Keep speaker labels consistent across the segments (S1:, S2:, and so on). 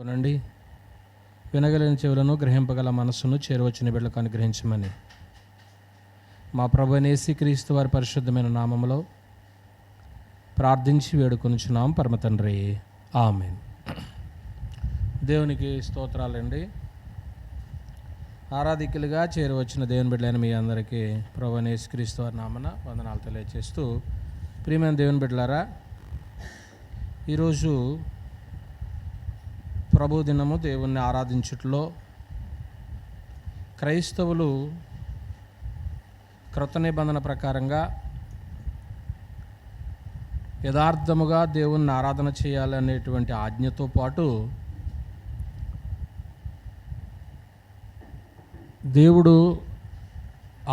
S1: కొనండి, వినగలిగిన చెవులను గ్రహింపగల మనస్సును చేరువచ్చిన బిడ్డలకు అనుగ్రహించమని మా ప్రభువైన యేసుక్రీస్తు వారి పరిశుద్ధమైన నామములో ప్రార్థించి వేడుకొనుచున్నాం పరమ తండ్రి, ఆమేన్. దేవునికి స్తోత్రాలండి. ఆరాధికులుగా చేరువచ్చిన దేవుని బిడ్డలైన మీ అందరికీ ప్రభువైన యేసుక్రీస్తు వారి నామన వందనాలు తెలియజేస్తూ, ప్రియమైన దేవుని బిడ్డలారా, ఈరోజు ప్రభు దినము. దేవుణ్ణి ఆరాధించుటలో క్రైస్తవులు క్రొత్త నిబంధన ప్రకారంగా యథార్థముగా దేవుణ్ణి ఆరాధన చేయాలనేటువంటి ఆజ్ఞతో పాటు దేవుడు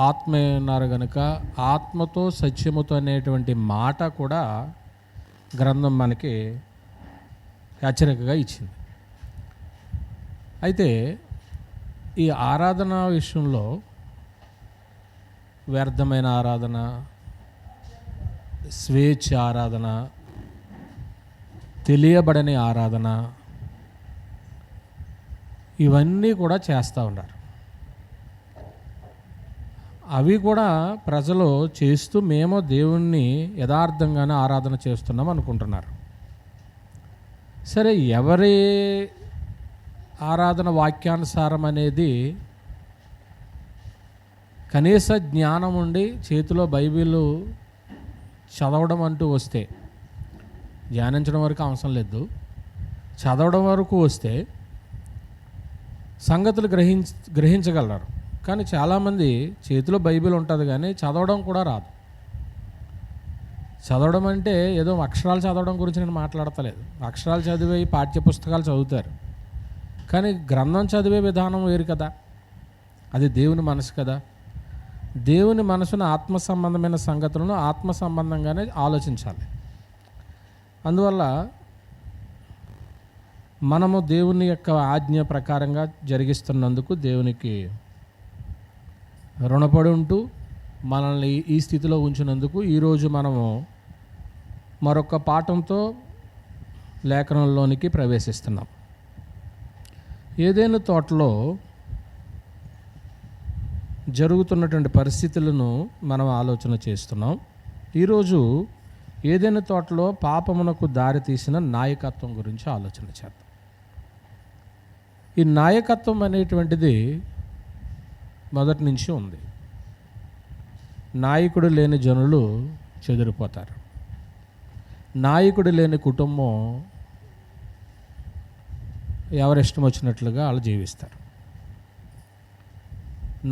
S1: ఆత్మ అన్నారు కనుక ఆత్మతో సత్యముతో అనేటువంటి మాట కూడా గ్రంథం మనకి హెచ్చరికగా ఇచ్చింది. అయితే ఈ ఆరాధన విషయంలో వ్యర్థమైన ఆరాధన, స్వేచ్ఛ ఆరాధన, తెలియబడని ఆరాధన, ఇవన్నీ కూడా చేస్తూ ఉన్నారు. అవి కూడా ప్రజలు చేస్తూ మేము దేవుణ్ణి యథార్థంగానే ఆరాధన చేస్తున్నాం అనుకుంటున్నారు. సరే, ఎవరి ఆరాధన వాక్యానుసారం అనేది కనీస జ్ఞానం ఉండి చేతిలో బైబిల్ చదవడం అంటూ వస్తే, ధ్యానించడం వరకు అవసరం లేదు, చదవడం వరకు వస్తే సంగతులు గ్రహించగలరు. కానీ చాలామంది చేతిలో బైబిల్ ఉంటుంది కానీ చదవడం కూడా రాదు. చదవడం అంటే ఏదో అక్షరాలు చదవడం గురించి నేను మాట్లాడతలేదు. అక్షరాలు చదివే పాఠ్యపుస్తకాలు చదువుతారు, కానీ గ్రంథం చదివే విధానం వేరు కదా. అది దేవుని మనసు కదా. దేవుని మనసును ఆత్మ సంబంధమైన సంగతులను ఆత్మ సంబంధంగానే ఆలోచించాలి. అందువల్ల మనము దేవుని యొక్క ఆజ్ఞ ప్రకారంగా జరిగిస్తున్నందుకు దేవునికి రుణపడి ఉంటూ మనల్ని ఈ స్థితిలో ఉంచినందుకు ఈరోజు మనము మరొక పాఠంతో లేఖనంలోనికి ప్రవేశిస్తున్నాం. ఏదైనా తోటలో జరుగుతున్నటువంటి పరిస్థితులను మనం ఆలోచన చేస్తున్నాం. ఈరోజు ఏదైనా తోటలో పాపమునకు దారి తీసిన నాయకత్వం గురించి ఆలోచన చేద్దాం. ఈ నాయకత్వం అనేటువంటిది మొదటి నుంచి ఉంది. నాయకుడు లేని జనులు చెదిరిపోతారు. నాయకుడు లేని కుటుంబం ఎవరిష్టం వచ్చినట్లుగా వాళ్ళు జీవిస్తారు.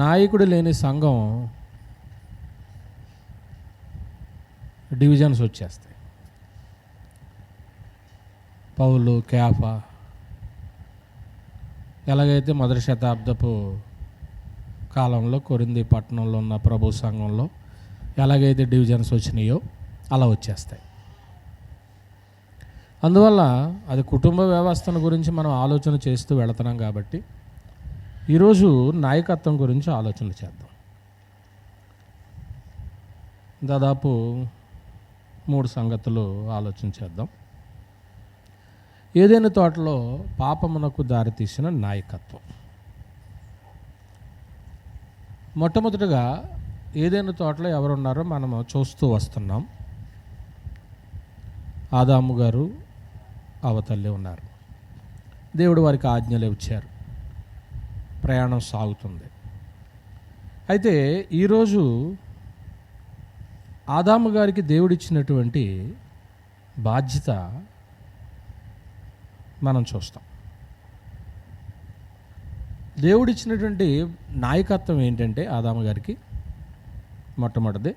S1: నాయకుడు లేని సంఘం డివిజన్స్ వచ్చేస్తాయి. పౌలు, కేఫా, ఎలాగైతే మొదటి శతాబ్దపు కాలంలో కొరింథీ పట్టణంలో ఉన్న ప్రభు సంఘంలో ఎలాగైతే డివిజన్స్ వచ్చినాయో అలా వచ్చేస్తాయి. అందువల్ల అది కుటుంబ వ్యవస్థను గురించి మనం ఆలోచన చేస్తూ వెళుతున్నాం కాబట్టి ఈరోజు నాయకత్వం గురించి ఆలోచన చేద్దాం. దాదాపు 3 సంగతులు ఆలోచన చేద్దాం. ఏదైనా తోటలో పాపమునకు దారితీసిన నాయకత్వం. మొట్టమొదటిగా ఏదైనా తోటలో ఎవరున్నారో మనము చూస్తూ వస్తున్నాం. ఆదాము గారు, అవతల్లి ఉన్నారు. దేవుడు వారికి ఆజ్ఞలు ఇచ్చారు. ప్రయాణం సాగుతుంది. అయితే ఈరోజు ఆదాము గారికి దేవుడిచ్చినటువంటి బాధ్యత మనం చూస్తాం. దేవుడిచ్చినటువంటి నాయకత్వం ఏంటంటే ఆదాము గారికి మొట్టమొదటిది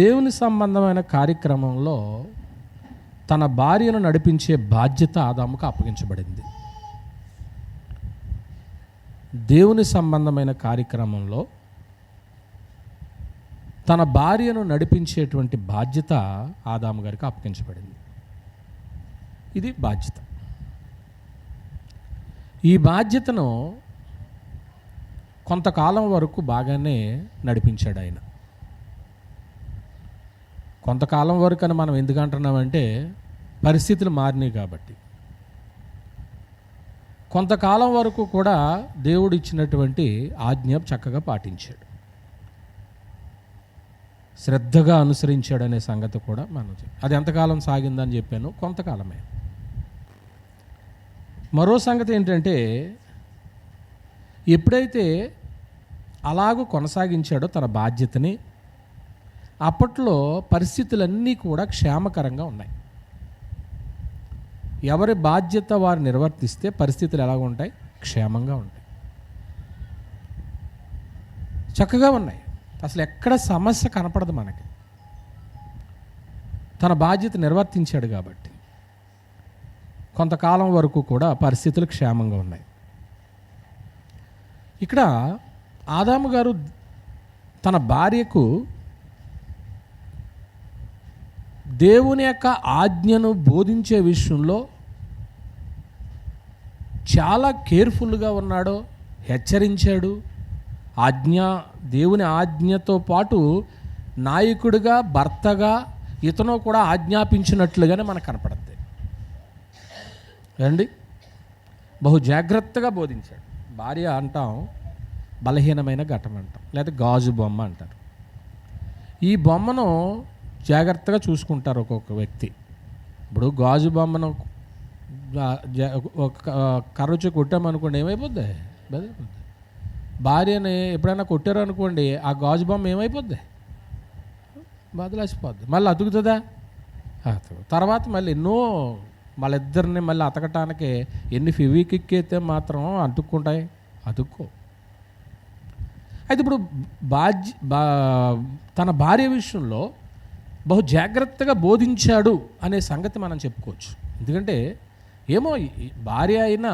S1: దేవుని సంబంధమైన కార్యక్రమంలో తన భార్యను నడిపించే బాధ్యత ఆదాముకు అప్పగించబడింది. దేవుని సంబంధమైన కార్యక్రమంలో తన భార్యను నడిపించేటువంటి బాధ్యత ఆదాము గారికి అప్పగించబడింది. ఇది బాధ్యత. ఈ బాధ్యతను కొంతకాలం వరకు బాగానే నడిపించాడు ఆయన. కొంతకాలం వరకు అని మనం ఎందుకు అంటున్నామంటే పరిస్థితులు మారినాయి కాబట్టి. కొంతకాలం వరకు కూడా దేవుడు ఇచ్చినటువంటి ఆజ్ఞ చక్కగా పాటించాడు, శ్రద్ధగా అనుసరించాడు అనే సంగతి కూడా మనం అది ఎంతకాలం సాగిందని చెప్పాను, కొంతకాలమే. మరో సంగతి ఏంటంటే, ఎప్పుడైతే అలాగూ కొనసాగించాడో తన బాధ్యతని, అప్పట్లో పరిస్థితులన్నీ కూడా క్షేమకరంగా ఉన్నాయి. ఎవరి బాధ్యత వారు నిర్వర్తిస్తే పరిస్థితులు ఎలాగ ఉంటాయి? క్షేమంగా ఉంటాయి, చక్కగా ఉన్నాయి. అసలు ఎక్కడ సమస్య కనపడదు మనకి. తన బాధ్యత నిర్వర్తించాడు కాబట్టి కొంతకాలం వరకు కూడా పరిస్థితులు క్షేమంగా ఉన్నాయి. ఇక్కడ ఆదాము గారు తన భార్యకు దేవుని యొక్క ఆజ్ఞను బోధించే విషయంలో చాలా కేర్ఫుల్గా ఉన్నాడో, హెచ్చరించాడు. దేవుని ఆజ్ఞతో పాటు నాయకుడిగా, భర్తగా ఇతను కూడా ఆజ్ఞాపించినట్లుగానే మనకు కనపడుతుంది అండి. బహు జాగ్రత్తగా బోధించాడు. భార్య అంటాం బలహీనమైన ఘటం అంటాం, లేదా గాజు బొమ్మ అంటారు. ఈ బొమ్మను జాగ్రత్తగా చూసుకుంటారు ఒక్కొక్క వ్యక్తి. ఇప్పుడు గాజు బొమ్మను కర్రొచ్చి కొట్టామనుకోండి, ఏమైపోద్ది? బదిలిపోద్ది. భార్యని ఎప్పుడైనా కొట్టారు అనుకోండి, ఆ గాజు బొమ్మ ఏమైపోద్ది? బదిలేసిపోద్ది. మళ్ళీ అతుకుతుందా? తర్వాత మళ్ళీ ఎన్నో వాళ్ళిద్దరిని మళ్ళీ అతకటానికి ఎన్ని ఫెవిక్విక్ అయితే మాత్రం అతుక్కుంటాయి? అతుక్కో. అయితే ఇప్పుడు తన భార్య విషయంలో బహు జాగ్రత్తగా బోధించాడు అనే సంగతి మనం చెప్పుకోవచ్చు. ఎందుకంటే ఏమో భార్య అయినా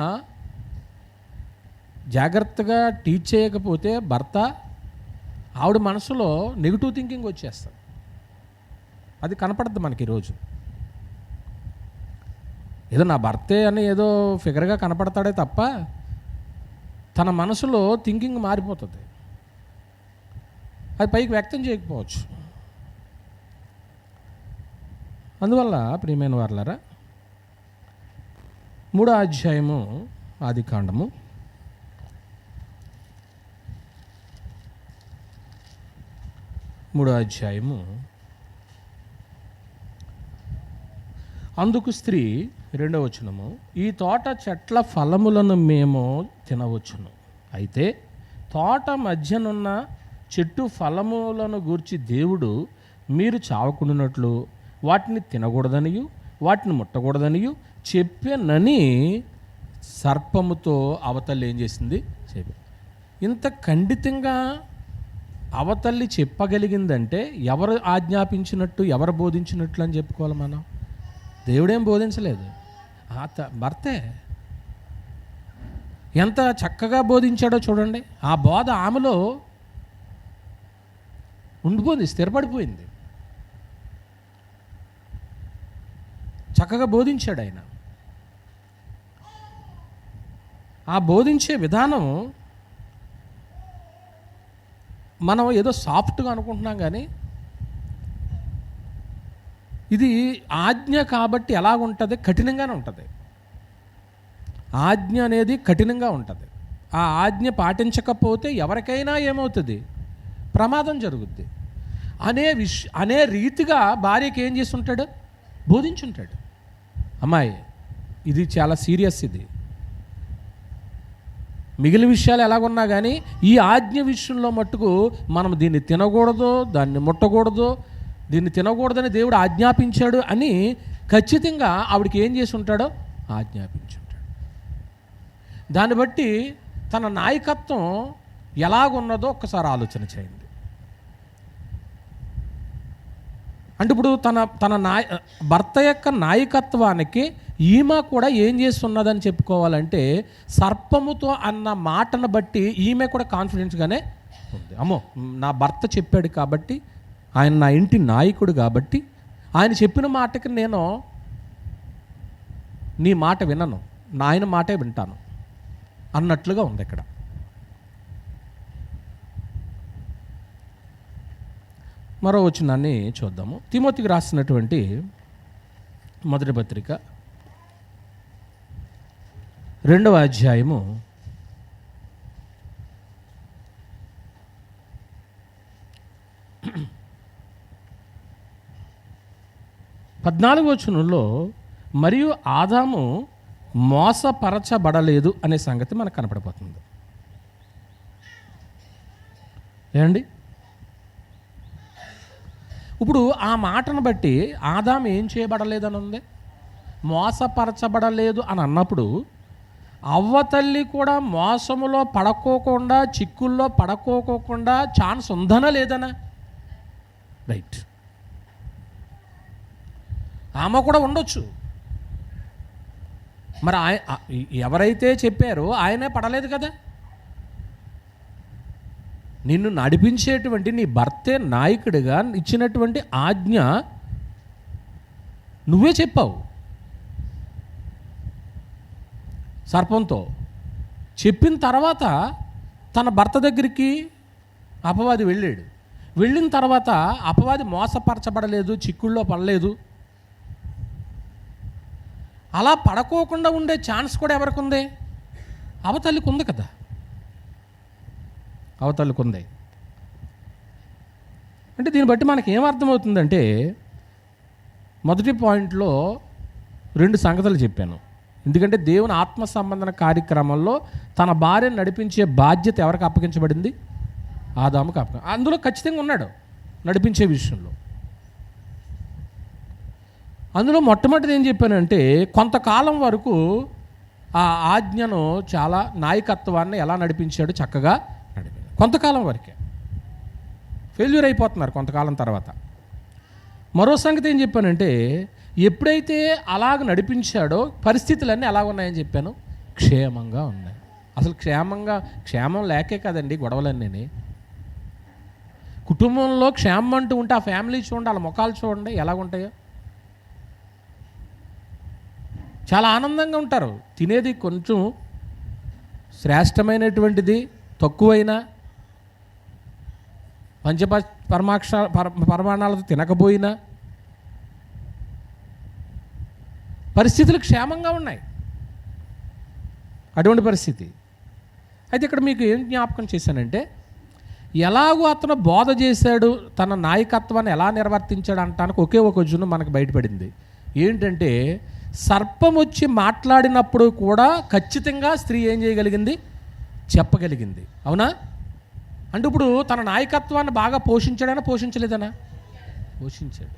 S1: జాగ్రత్తగా టీచ్ చేయకపోతే భర్త, ఆవిడ మనసులో నెగిటివ్ థింకింగ్ వచ్చేస్తుంది. అది కనపడద్దు మనకి ఈరోజు. ఏదో నా భర్తే అని ఏదో ఫిగర్గా కనపడతాడే తప్ప తన మనసులో థింకింగ్ మారిపోతుంది. అది పైకి వ్యక్తం చేయకపోవచ్చు. అందువల్ల ప్రియమైన వారలారా, 3వ అధ్యాయము ఆదికాండము 3వ అధ్యాయము. అందుకు స్త్రీ 2వ వచనము, ఈ తోట చెట్ల ఫలములను మేము తినవచ్చును, అయితే తోట మధ్యనున్న చెట్టు ఫలములను గూర్చి దేవుడు మీరు చావకుండానట్లు వాటిని తినకూడదనియు వాటిని ముట్టకూడదనియు చెప్పానని సర్పముతో అవతల్లి ఏం చేసింది? చెప్పి. ఇంత ఖండితంగా అవతల్లి చెప్పగలిగిందంటే ఎవరు ఆజ్ఞాపించినట్టు, ఎవరు బోధించినట్లు అని చెప్పుకోవాలి మనం. దేవుడేం బోధించలేదు, భర్తే ఎంత చక్కగా బోధించాడో చూడండి. ఆ బోధ ఆమెలో ఉండిపోయింది, స్థిరపడిపోయింది. చక్కగా బోధించాడు ఆయన. ఆ బోధించే విధానం మనం ఏదో సాఫ్ట్గా అనుకుంటున్నాం, కానీ ఇది ఆజ్ఞ కాబట్టి ఎలాగుంటుంది? కఠినంగానే ఉంటుంది. ఆజ్ఞ అనేది కఠినంగా ఉంటుంది. ఆ ఆజ్ఞ పాటించకపోతే ఎవరికైనా ఏమవుతుంది? ప్రమాదం జరుగుద్ది అనే రీతిగా భార్యకి ఏం చేసి ఉంటాడు? బోధించుంటాడు. అమ్మాయి, ఇది చాలా సీరియస్. ఇది మిగిలిన విషయాలు ఎలాగున్నా కానీ ఈ ఆజ్ఞ విషయంలో మట్టుకు మనం దీన్ని తినకూడదు, దాన్ని ముట్టకూడదు, దీన్ని తినకూడదని దేవుడు ఆజ్ఞాపించాడు అని ఖచ్చితంగా ఆవిడకి ఏం చేసి ఉంటాడో ఆజ్ఞాపించుంటాడు. దాన్ని బట్టి తన నాయకత్వం ఎలాగున్నదో ఒక్కసారి ఆలోచన చేయండి. అంటే ఇప్పుడు తన భర్త యొక్క నాయకత్వానికి ఈమె కూడా ఏం చేస్తున్నదని చెప్పుకోవాలంటే, సర్పముతో అన్న మాటను బట్టి ఈమె కూడా కాన్ఫిడెన్స్గానే ఉంది. అమ్మో, నా భర్త చెప్పాడు కాబట్టి, ఆయన నా ఇంటి నాయకుడు కాబట్టి, ఆయన చెప్పిన మాటకి నేను నీ మాట వినను, ఆయన మాటే వింటాను అన్నట్లుగా ఉంది ఇక్కడ. మరో వచనాన్ని చూద్దాము. తిమోతికి రాసినటువంటి మొదటి పత్రిక రెండవ అధ్యాయము 14వ వచనంలో మరియు ఆదాము మోసపరచబడలేదు అనే సంగతి మనకు కనపడిపోతుంది. ఏమండి? ఇప్పుడు ఆ మాటను బట్టి ఆదాము ఏం చేయబడలేదని ఉంది, మోసపరచబడలేదు అని అన్నప్పుడు అవ్వతల్లి కూడా మోసములో పడకోకుండా, చిక్కుల్లో పడకోకుండా ఛాన్స్ ఉందనా లేదనా? రైట్, ఆమె కూడా ఉండొచ్చు. మరి ఎవరైతే చెప్పారో ఆయనే పడలేదు కదా. నిన్ను నడిపించేటువంటి నీ భర్తే నాయకుడిగా ఇచ్చినటువంటి ఆజ్ఞ నువ్వే చెప్పావు. సర్పంతో చెప్పిన తర్వాత తన భర్త దగ్గరికి అపవాది వెళ్ళాడు. వెళ్ళిన తర్వాత అపవాది మోసపరచబడలేదు, చిక్కుల్లో పడలేదు. అలా పడకోకుండా ఉండే ఛాన్స్ కూడా ఎవరికి ఉంది? అవతల్లికి ఉంది కదా, అవతల్లికి ఉంది. అంటే దీన్ని బట్టి మనకి ఏమర్థమవుతుందంటే, మొదటి పాయింట్లో 2 సంగతులు చెప్పాను. ఎందుకంటే దేవుని ఆత్మ సంబంధన కార్యక్రమంలో తన భార్యను నడిపించే బాధ్యత ఎవరికి అప్పగించబడింది? ఆదాముకు అందులో ఖచ్చితంగా ఉన్నాడు నడిపించే విషయంలో. అందులో మొట్టమొదటిది ఏం చెప్పానంటే, కొంతకాలం వరకు ఆ ఆజ్ఞను చాలా నాయకత్వాన్ని ఎలా నడిపించాడు, చక్కగా నడిపాడు. కొంతకాలం వరకే, ఫెయిల్యూర్ అయిపోతున్నారు కొంతకాలం తర్వాత. మరో సంగతి ఏం చెప్పానంటే, ఎప్పుడైతే అలాగ నడిపించాడో పరిస్థితులన్నీ ఎలా ఉన్నాయని చెప్పాను, క్షేమంగా ఉన్నాయి. అసలు క్షేమం లేకే కదండి గొడవలన్నీ. కుటుంబంలో క్షేమం అంటూ ఉంటే ఆ ఫ్యామిలీ చూడండి, వాళ్ళ ముఖాలు చూడండి ఎలాగుంటాయో. చాలా ఆనందంగా ఉంటారు. తినేది కొంచెం శ్రేష్టమైనటువంటిది తక్కువైనా, పరమాణాలతో తినకపోయినా పరిస్థితులు క్షేమంగా ఉన్నాయి. అటువంటి పరిస్థితి. అయితే ఇక్కడ మీకు ఏం జ్ఞాపకం చేశానంటే, ఎలాగో అతను బోధ చేశాడు, తన నాయకత్వాన్ని ఎలా నిర్వర్తించాడు అంటానికి ఒకే ఒక జున్ను మనకు బయటపడింది. ఏంటంటే, సర్పం వచ్చి మాట్లాడినప్పుడు కూడా ఖచ్చితంగా స్త్రీ ఏం చేయగలిగింది? చెప్పగలిగింది. అవునా? అంటే ఇప్పుడు తన నాయకత్వాన్ని బాగా పోషించాడనా పోషించలేదనా? పోషించాడు.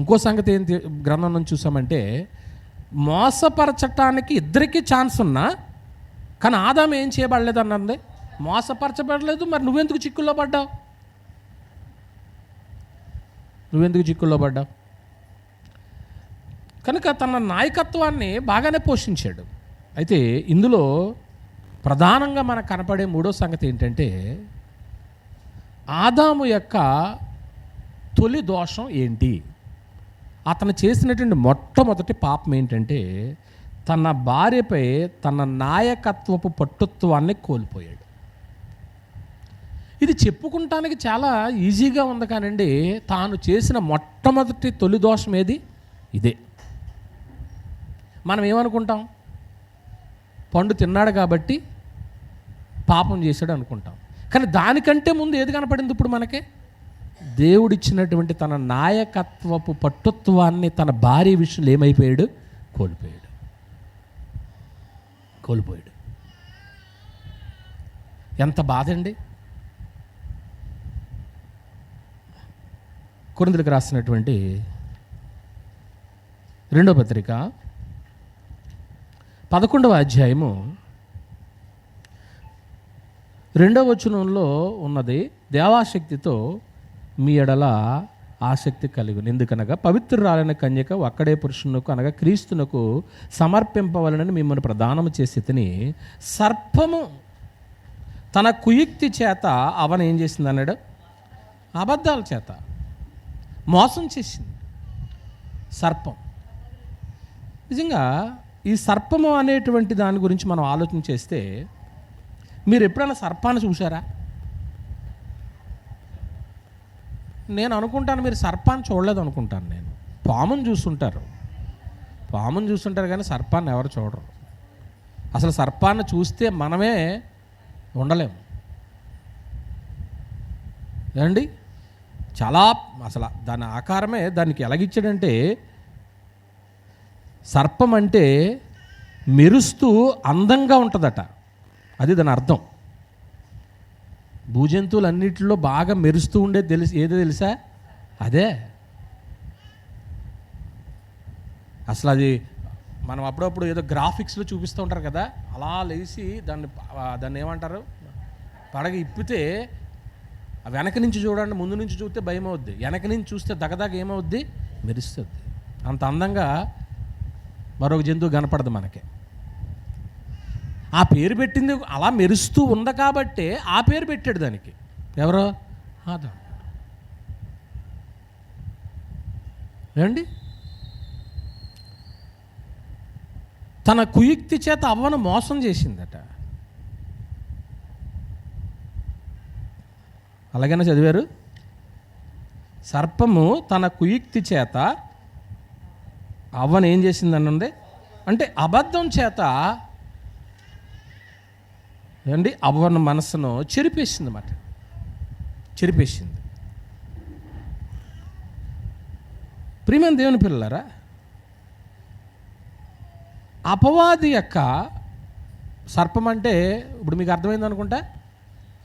S1: ఇంకో సంగతి ఏంటి గ్రంథం నుంచి చూసామంటే, మోసపరచటానికి ఇద్దరికీ ఛాన్స్ ఉన్నా కానీ ఆదాము ఏం చేయబడలేదు అన్నది, మోసపరచబడలేదు. మరి నువ్వెందుకు చిక్కుల్లో పడ్డావు? కనుక తన నాయకత్వాన్ని బాగానే పోషించాడు. అయితే ఇందులో ప్రధానంగా మనకు కనపడే మూడో సంగతి ఏంటంటే, ఆదాము యొక్క తొలి దోషం ఏంటి? అతను చేసినటువంటి మొట్టమొదటి పాపం ఏంటంటే, తన భార్యపై తన నాయకత్వపు పట్టుత్వాన్ని కోల్పోయాడు. ఇది చెప్పుకుంటానికి చాలా ఈజీగా ఉంది కానండి, తాను చేసిన మొట్టమొదటి తొలి దోషం ఏది? ఇదే. మనం ఏమనుకుంటాం? పండు తిన్నాడు కాబట్టి పాపం చేశాడు అనుకుంటాం. కానీ దానికంటే ముందు ఏది కనపడింది ఇప్పుడు మనకి? దేవుడిచ్చినటువంటి తన నాయకత్వపు పట్టుత్వాన్ని తన భార్య విషయంలో ఏమైపోయాడు? కోల్పోయాడు. ఎంత బాధ అండి. కొరింథీయులకు రాసినటువంటి 2వ పత్రిక 11వ అధ్యాయము 2వ వచనంలో ఉన్నది, దేవాశక్తితో మీ ఎడల ఆసక్తి కలిగిన, ఎందుకనగా పవిత్రురాలైన కన్యక ఒక్కడే పురుషునకు అనగా క్రీస్తునకు సమర్పింపవలనని మిమ్మల్ని ప్రదానము చేసి తిని, సర్పము తన కుయుక్తి చేత అవన ఏం చేసింది అన్నాడు? అబద్ధాల చేత మోసం చేసింది. సర్పం నిజంగా ఈ సర్పము అనేటువంటి దాని గురించి మనం ఆలోచన చేస్తే, మీరు ఎప్పుడైనా సర్పాన్ని చూసారా? నేను అనుకుంటాను మీరు సర్పాన్ని చూడలేదు అనుకుంటాను. నేను పామును చూస్తుంటారు. పాముని చూస్తుంటారు కానీ సర్పాన్ని ఎవరు చూడరు. అసలు సర్పాన్ని చూస్తే మనమే ఉండలేము ఏమండి. చాలా అసలు దాని ఆకారమే దానికి ఎలాగిచ్చాడంటే, సర్పం అంటే మెరుస్తూ అందంగా ఉంటుందట, అది దాని అర్థం. భూజంతువులన్నిటిలో బాగా మెరుస్తూ ఉండేది ఏదో తెలుసా? అదే. అసలు అది మనం అప్పుడప్పుడు ఏదో గ్రాఫిక్స్లో చూపిస్తూ ఉంటారు కదా, అలా లేచి దాన్ని ఏమంటారు, పడగ ఇప్పితే వెనక నుంచి చూడండి, ముందు నుంచి చూస్తే భయం అవుద్ది, వెనక నుంచి చూస్తే దగదగ ఏమవుద్ది, మెరుస్తుంది. అంత అందంగా మరొక జంతువు కనపడదు మనకి. ఆ పేరు పెట్టింది అలా మెరుస్తూ ఉంది కాబట్టి ఆ పేరు పెట్టాడు దానికి. ఎవరో ఆదాము. ఏమండి, తన కుయుక్తి చేత అవ్వను మోసం చేసిందట. అలాగైనా చదివారు? సర్పము తన కుయుక్తి చేత అవ్వను ఏం చేసిందని ఉంది అంటే, అబద్ధం చేత ఏమండి అవ్వను మనసును చెరిపేసింది అన్నమాట, చెరిపేసింది. ప్రియమైన దేవుని పిల్లలారా, అపవాది యొక్క సర్పం అంటే ఇప్పుడు మీకు అర్థమైంది అనుకుంటా,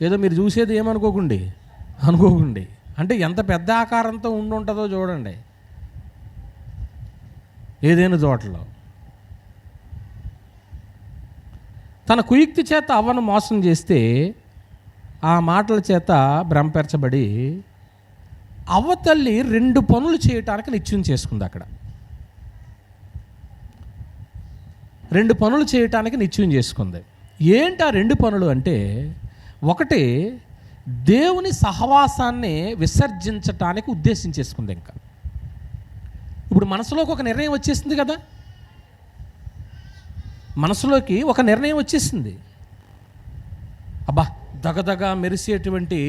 S1: ఏదో మీరు చూసేది ఏమనుకోకండి, అనుకోకండి. అంటే ఎంత పెద్ద ఆకారంతో ఉంటుందో చూడండి ఏదైనా తోటలో. తన కుయుక్తి చేత అవ్వను మోసం చేస్తే ఆ మాటల చేత భ్రమపరచబడి అవ్వ తల్లి 2 పనులు చేయటానికి నిశ్చయం చేసుకుంది. అక్కడ 2 పనులు చేయటానికి నిశ్చయం చేసుకుంది. ఏంటి ఆ 2 పనులు అంటే, ఒకటి దేవుని సహవాసాన్ని విసర్జించటానికి ఉద్దేశించేసుకుంది. ఇంకా ఇప్పుడు మనసులోకి ఒక నిర్ణయం వచ్చేసింది కదా, మనసులోకి ఒక నిర్ణయం వచ్చేసింది. అబ్బా, దగదగ మెరిసేటువంటి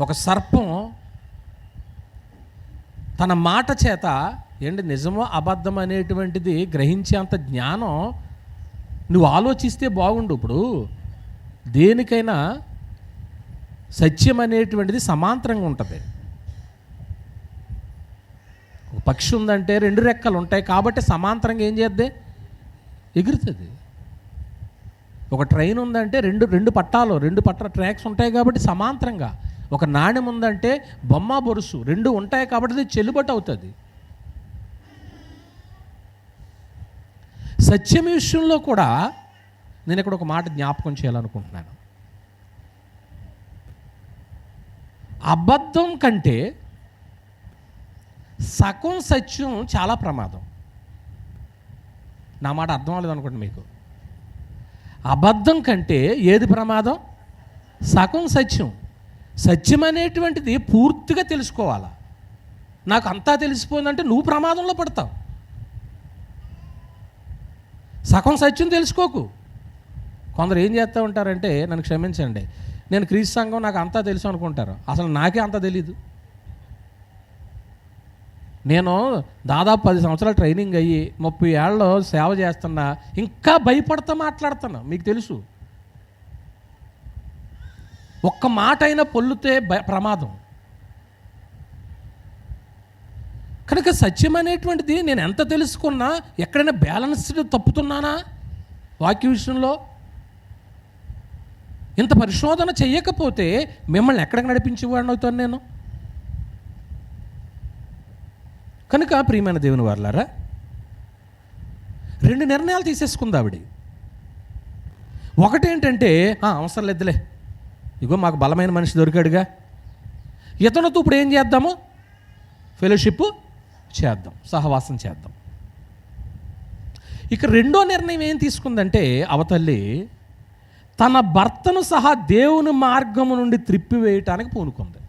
S1: ఒక సర్పం తన మాట చేత ఏంటి నిజమో అబద్ధం అనేటువంటిది గ్రహించేంత జ్ఞానం నువ్వు ఆలోచిస్తే బాగుండు. ఇప్పుడు దేనికైనా సత్యం అనేటువంటిది సమాంతరంగా ఉంటుంది. ఒక పక్షి ఉందంటే 2 రెక్కలు ఉంటాయి కాబట్టి సమాంతరంగా ఏం చేద్ది, ఎగురుతుంది. ఒక ట్రైన్ ఉందంటే రెండు పట్టాలు 2 ట్రాక్స్ ఉంటాయి కాబట్టి సమాంతరంగా. ఒక నాణ్యం ఉందంటే బొమ్మ బొరుసు 2 ఉంటాయి కాబట్టి అది చెల్లుబాటు అవుతుంది. సత్యం విషయంలో కూడా నేను ఇక్కడ ఒక మాట జ్ఞాపకం చేయాలనుకుంటున్నాను. అబద్ధం కంటే సగం సత్యం చాలా ప్రమాదం. నా మాట అర్థం అవ్వలేదు అనుకోండి మీకు. అబద్ధం కంటే ఏది ప్రమాదం? సగం సత్యం. సత్యం అనేటువంటిది పూర్తిగా తెలుసుకోవాలా. నాకు అంతా తెలిసిపోయిందంటే నువ్వు ప్రమాదంలో పడతావు. సగం సత్యం తెలుసుకోకు. కొందరు ఏం చేస్తూ ఉంటారంటే, నన్ను క్షమించండి, నేను క్రీస్తు సంఘం నాకు అంతా తెలుసు అనుకుంటారు. అసలు నాకే అంత తెలీదు. నేను దాదాపు 10 సంవత్సరాలు ట్రైనింగ్ అయ్యి 30 ఏళ్ళలో సేవ చేస్తున్నా, ఇంకా భయపడతా మాట్లాడుతున్నా. మీకు తెలుసు, ఒక్క మాట అయినా పొల్లుతే ప్రమాదం. కనుక సత్యం అనేటువంటిది నేను ఎంత తెలుసుకున్నా ఎక్కడైనా బ్యాలెన్స్డ్ తప్పుతున్నానా వాక్య విషయంలో? ఇంత పరిశోధన చెయ్యకపోతే మిమ్మల్ని ఎక్కడికి నడిపించేవాడిని అవుతాను నేను. కనుక ప్రియమైన దేవుని వారలారా, 2 నిర్ణయాలు తీసేసుకుంది ఆవిడ. ఒకటేంటంటే, అవసరం లేదులే, ఇగో మాకు బలమైన మనిషి దొరికాడుగా, ఇతనితో ఇప్పుడు ఏం చేద్దాము, ఫెలోషిప్ చేద్దాం, సహవాసం చేద్దాం. ఇక రెండో నిర్ణయం ఏం తీసుకుందంటే అవతల్లి, తన భర్తను సహా దేవుని మార్గము నుండి త్రిప్పివేయటానికి పూనుకుంది.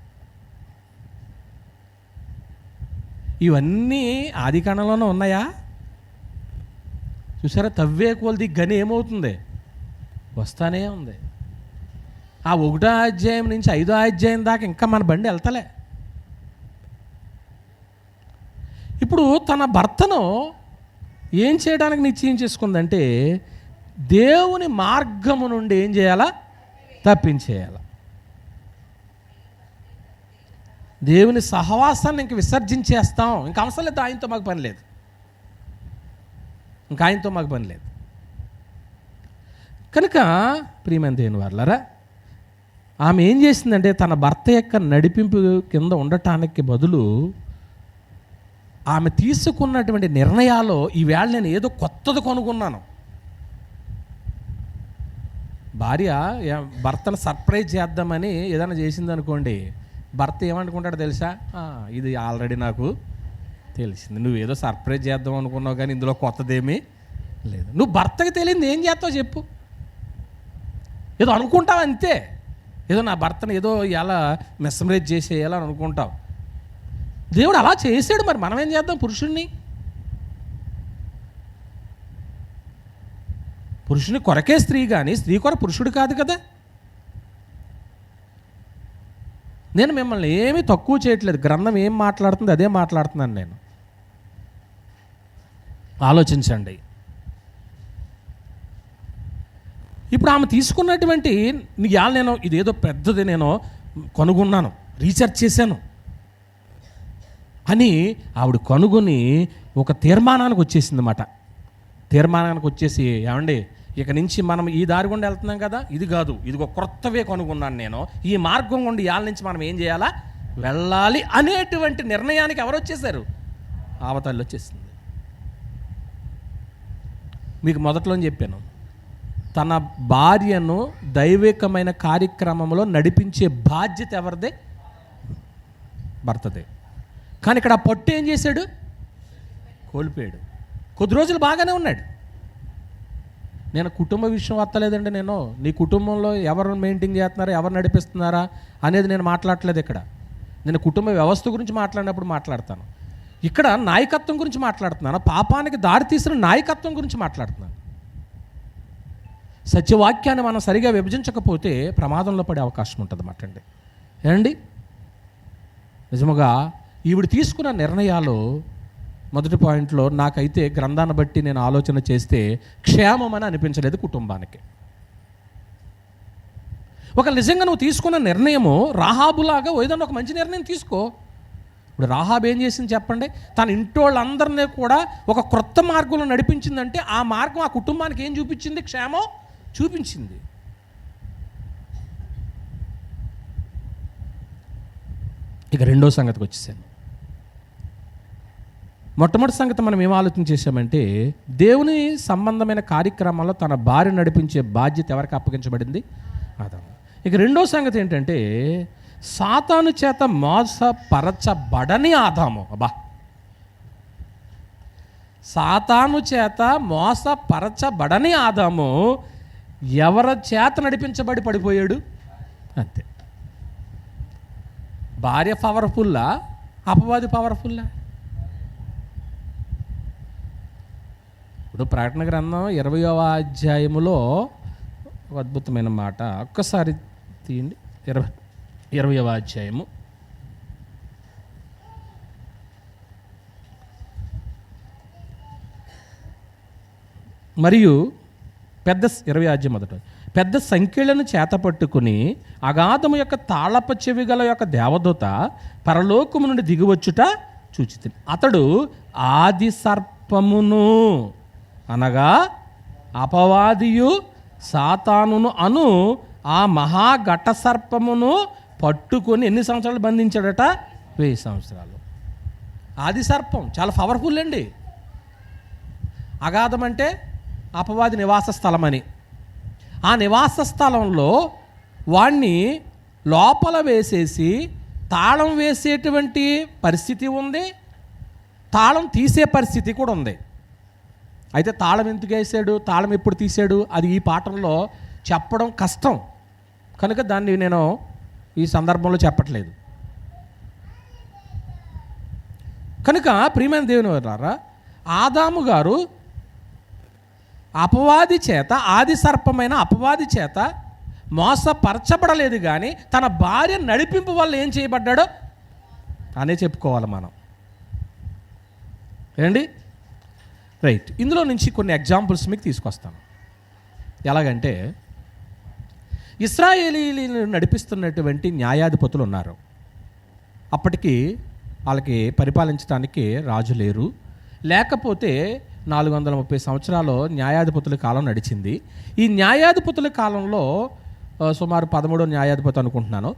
S1: ఇవన్నీ ఆది కాండంలోనే ఉన్నాయా? చూసారా? తవ్వే కొలది గని ఏమవుతుంది, వస్తానే ఉంది. ఆ 1వ అధ్యాయం నుంచి 5వ అధ్యాయం దాకా ఇంకా మన బండి వెళ్తలే. ఇప్పుడు తన భర్తను ఏం చేయడానికి నిశ్చయం చేసుకుందంటే దేవుని మార్గము నుండి ఏం చేయాలా? తప్పించేయాలా. దేవుని సహవాసాన్ని ఇంక విసర్జించేస్తాం, ఇంక అవసరం లేదు, ఆయనతో మాకు పని లేదు, ఇంకా ఆయనతో మాకు పని లేదు. కనుక ప్రియమైన దేవుని వారలారా, ఆమె ఏం చేసిందంటే తన భర్త యొక్క నడిపింపు కింద ఉండటానికి బదులు ఆమె తీసుకున్నటువంటి నిర్ణయాలు, ఈవేళ నేను ఏదో కొత్తది కొనుక్కున్నాను. భార్య భర్తను సర్ప్రైజ్ చేద్దామని ఏదైనా చేసిందనుకోండి, భర్త ఏమనుకుంటాడో తెలుసా? ఇది ఆల్రెడీ నాకు తెలిసింది, నువ్వేదో సర్ప్రైజ్ చేద్దాం అనుకున్నావు కానీ ఇందులో కొత్తదేమీ లేదు. నువ్వు భర్తకి తెలియదు ఏం చేస్తావు చెప్పు? ఏదో అనుకుంటావు అంతే, ఏదో నా భర్తను ఏదో ఎలా మెస్మరైజ్ చేసేయాలని అనుకుంటావు. దేవుడు అలా చేసాడు, మరి మనం ఏం చేద్దాం? పురుషుని కొరకే స్త్రీ, కానీ స్త్రీ కొర పురుషుడు కాదు కదా. నేను మిమ్మల్ని ఏమీ తక్కువ చేయట్లేదు, గ్రంథం ఏం మాట్లాడుతుంది అదే మాట్లాడుతున్నాను నేను. ఆలోచించండి. ఇప్పుడు ఆమె తీసుకున్నటువంటి నేను ఇదేదో పెద్దది నేను కనుగొన్నాను, రీసెర్చ్ చేశాను అని ఆవిడ కనుగొని ఒక తీర్మానానికి వచ్చేసిందన్నమాట. తీర్మానానికి వచ్చేసి, ఏమండి ఇక నుంచి మనం ఈ దారి గుండా వెళ్తున్నాం కదా, ఇది కాదు, ఇది ఒక క్రొత్తవే కనుగొన్నాను నేను, ఈ మార్గం గుండా ఇవాళ నుంచి మనం ఏం చేయాలా? వెళ్ళాలి అనేటువంటి నిర్ణయానికి ఎవరు వచ్చేసారు? ఆవతల్లి వచ్చేసింది. మీకు మొదట్లో చెప్పాను, తన భార్యను దైవికమైన కార్యక్రమంలో నడిపించే బాధ్యత ఎవరిదే? భర్తదే. కానీ ఇక్కడ ఆ పట్టు ఏం చేశాడు? కోల్పోయాడు. కొద్ది రోజులు బాగానే ఉన్నాడు. నేను కుటుంబ విషయం వస్తలేదండి, నేను నీ కుటుంబంలో ఎవరు మెయింటైన్ చేస్తున్నారా, ఎవరు నడిపిస్తున్నారా అనేది నేను మాట్లాడట్లేదు. ఇక్కడ నేను కుటుంబ వ్యవస్థ గురించి మాట్లాడినప్పుడు మాట్లాడతాను. ఇక్కడ నాయకత్వం గురించి మాట్లాడుతున్నాను, పాపానికి దారితీసిన నాయకత్వం గురించి మాట్లాడుతున్నాను. సత్యవాక్యాన్ని మనం సరిగా విభజించకపోతే ప్రమాదంలో పడే అవకాశం ఉంటుంది అన్నమాట అండి. ఏమండి, నిజముగా ఈవిడ తీసుకున్న నిర్ణయాలు మొదటి పాయింట్లో నాకైతే గ్రంథాన్ని బట్టి నేను ఆలోచన చేస్తే క్షేమం అని అనిపించలేదు కుటుంబానికి. ఒక నిజంగా నువ్వు తీసుకున్న నిర్ణయము రాహాబులాగా ఏదైనా ఒక మంచి నిర్ణయం తీసుకో. ఇప్పుడు రాహాబు ఏం చేసింది చెప్పండి? తన ఇంటోళ్ళందరినీ కూడా ఒక క్రొత్త మార్గంలో నడిపించిందంటే ఆ మార్గం ఆ కుటుంబానికి ఏం చూపించింది? క్షేమం చూపించింది. ఇక రెండో సంగతికి వచ్చేసాను. మొట్టమొదటి సంగతి మనం ఏం ఆలోచన చేశామంటే దేవుని సంబంధమైన కార్యక్రమాల్లో తన భార్య నడిపించే బాధ్యత ఎవరికి అప్పగించబడింది? ఆదాము. ఇక రెండో సంగతి ఏంటంటే సాతాను చేత మోసపరచబడని ఆదాము. సాతాను చేత మోసపరచబడని ఆదాము ఎవరి చేత నడిపించబడి పడిపోయాడు? అంతే. భార్య పవర్ఫుల్లా, అపవాది పవర్ఫుల్లా? ఇప్పుడు ప్రకటన గ్రంథం 20వ అధ్యాయములో ఒక అద్భుతమైన మాట ఒక్కసారి తీయండి. 20వ అధ్యాయము మరియు 20వ అధ్యాయం మొదట, పెద్ద సంఖ్యలను చేత పట్టుకుని అగాధము యొక్క తాళప చెవిగల యొక్క దేవదూత పరలోకము నుండి దిగివచ్చుట చూచితిని. అతడు ఆది సర్పమును అనగా అపవాదియు సాతానును అను ఆ మహాఘట సర్పమును పట్టుకొని ఎన్ని సంవత్సరాలు బంధించాడట? 1000 సంవత్సరాలు. ఆది సర్పం చాలా పవర్ఫుల్ అండి. అగాధం అంటే అపవాది నివాస స్థలం అని. ఆ నివాస స్థలంలో వాణ్ణి లోపల వేసేసి తాళం వేసేటువంటి పరిస్థితి ఉంది, తాళం తీసే పరిస్థితి కూడా ఉంది. అయితే తాళం ఎందుకు వేసాడు, తాళం ఎప్పుడు తీసాడు, అది ఈ పాఠంలో చెప్పడం కష్టం కనుక దాన్ని నేను ఈ సందర్భంలో చెప్పట్లేదు. కనుక ప్రియమైన దేవుని వారా, ఆదాము గారు అపవాది చేత, ఆది సర్పమైన అపవాది చేత మోసపరచబడలేదు, కానీ తన భార్య నడిపింపు వల్ల ఏం చేయబడ్డాడో అనే చెప్పుకోవాలి మనం. ఏండి రైట్. ఇందులో నుంచి కొన్ని ఎగ్జాంపుల్స్ మీకు తీసుకొస్తాను. ఎలాగంటే ఇశ్రాయేలీలను నడిపిస్తున్నటువంటి న్యాయాధిపతులు ఉన్నారు. అప్పటికి వాళ్ళకి పరిపాలించడానికి రాజు లేరు. లేకపోతే 430 సంవత్సరాలు న్యాయాధిపతుల కాలం నడిచింది. ఈ న్యాయాధిపతుల కాలంలో సుమారు 13వ న్యాయాధిపతి అనుకుంటున్నాను,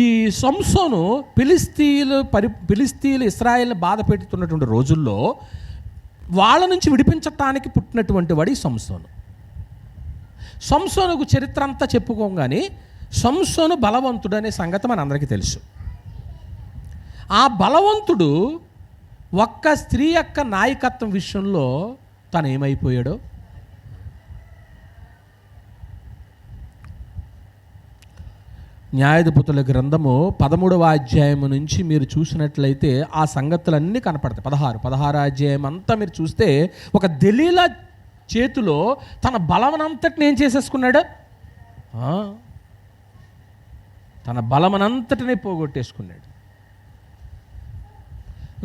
S1: ఈ సంసోను ఫిలిస్తీన్లు ఇశ్రాయేల్ని బాధ పెడుతున్నటువంటి రోజుల్లో వాళ్ళ నుంచి విడిపించటానికి పుట్టినటువంటి వాడు ఈ సంసోను. సంసోనుకు చరిత్ర అంతా చెప్పుకోగానే సంసోను బలవంతుడు అనే సంగతి మనందరికీ తెలుసు. ఆ బలవంతుడు ఒక్క స్త్రీ యొక్క నాయకత్వం విషయంలో తను ఏమైపోయాడో, న్యాయాధిపతుల గ్రంథము 13వ అధ్యాయం నుంచి మీరు చూసినట్లయితే ఆ సంగతులన్నీ కనపడతాయి. 16 అధ్యాయం అంతా మీరు చూస్తే ఒక దెలీలా చేతిలో తన బలమనంతటిని ఏం చేసేసుకున్నాడు, తన బలమనంతటిని పోగొట్టేసుకున్నాడు.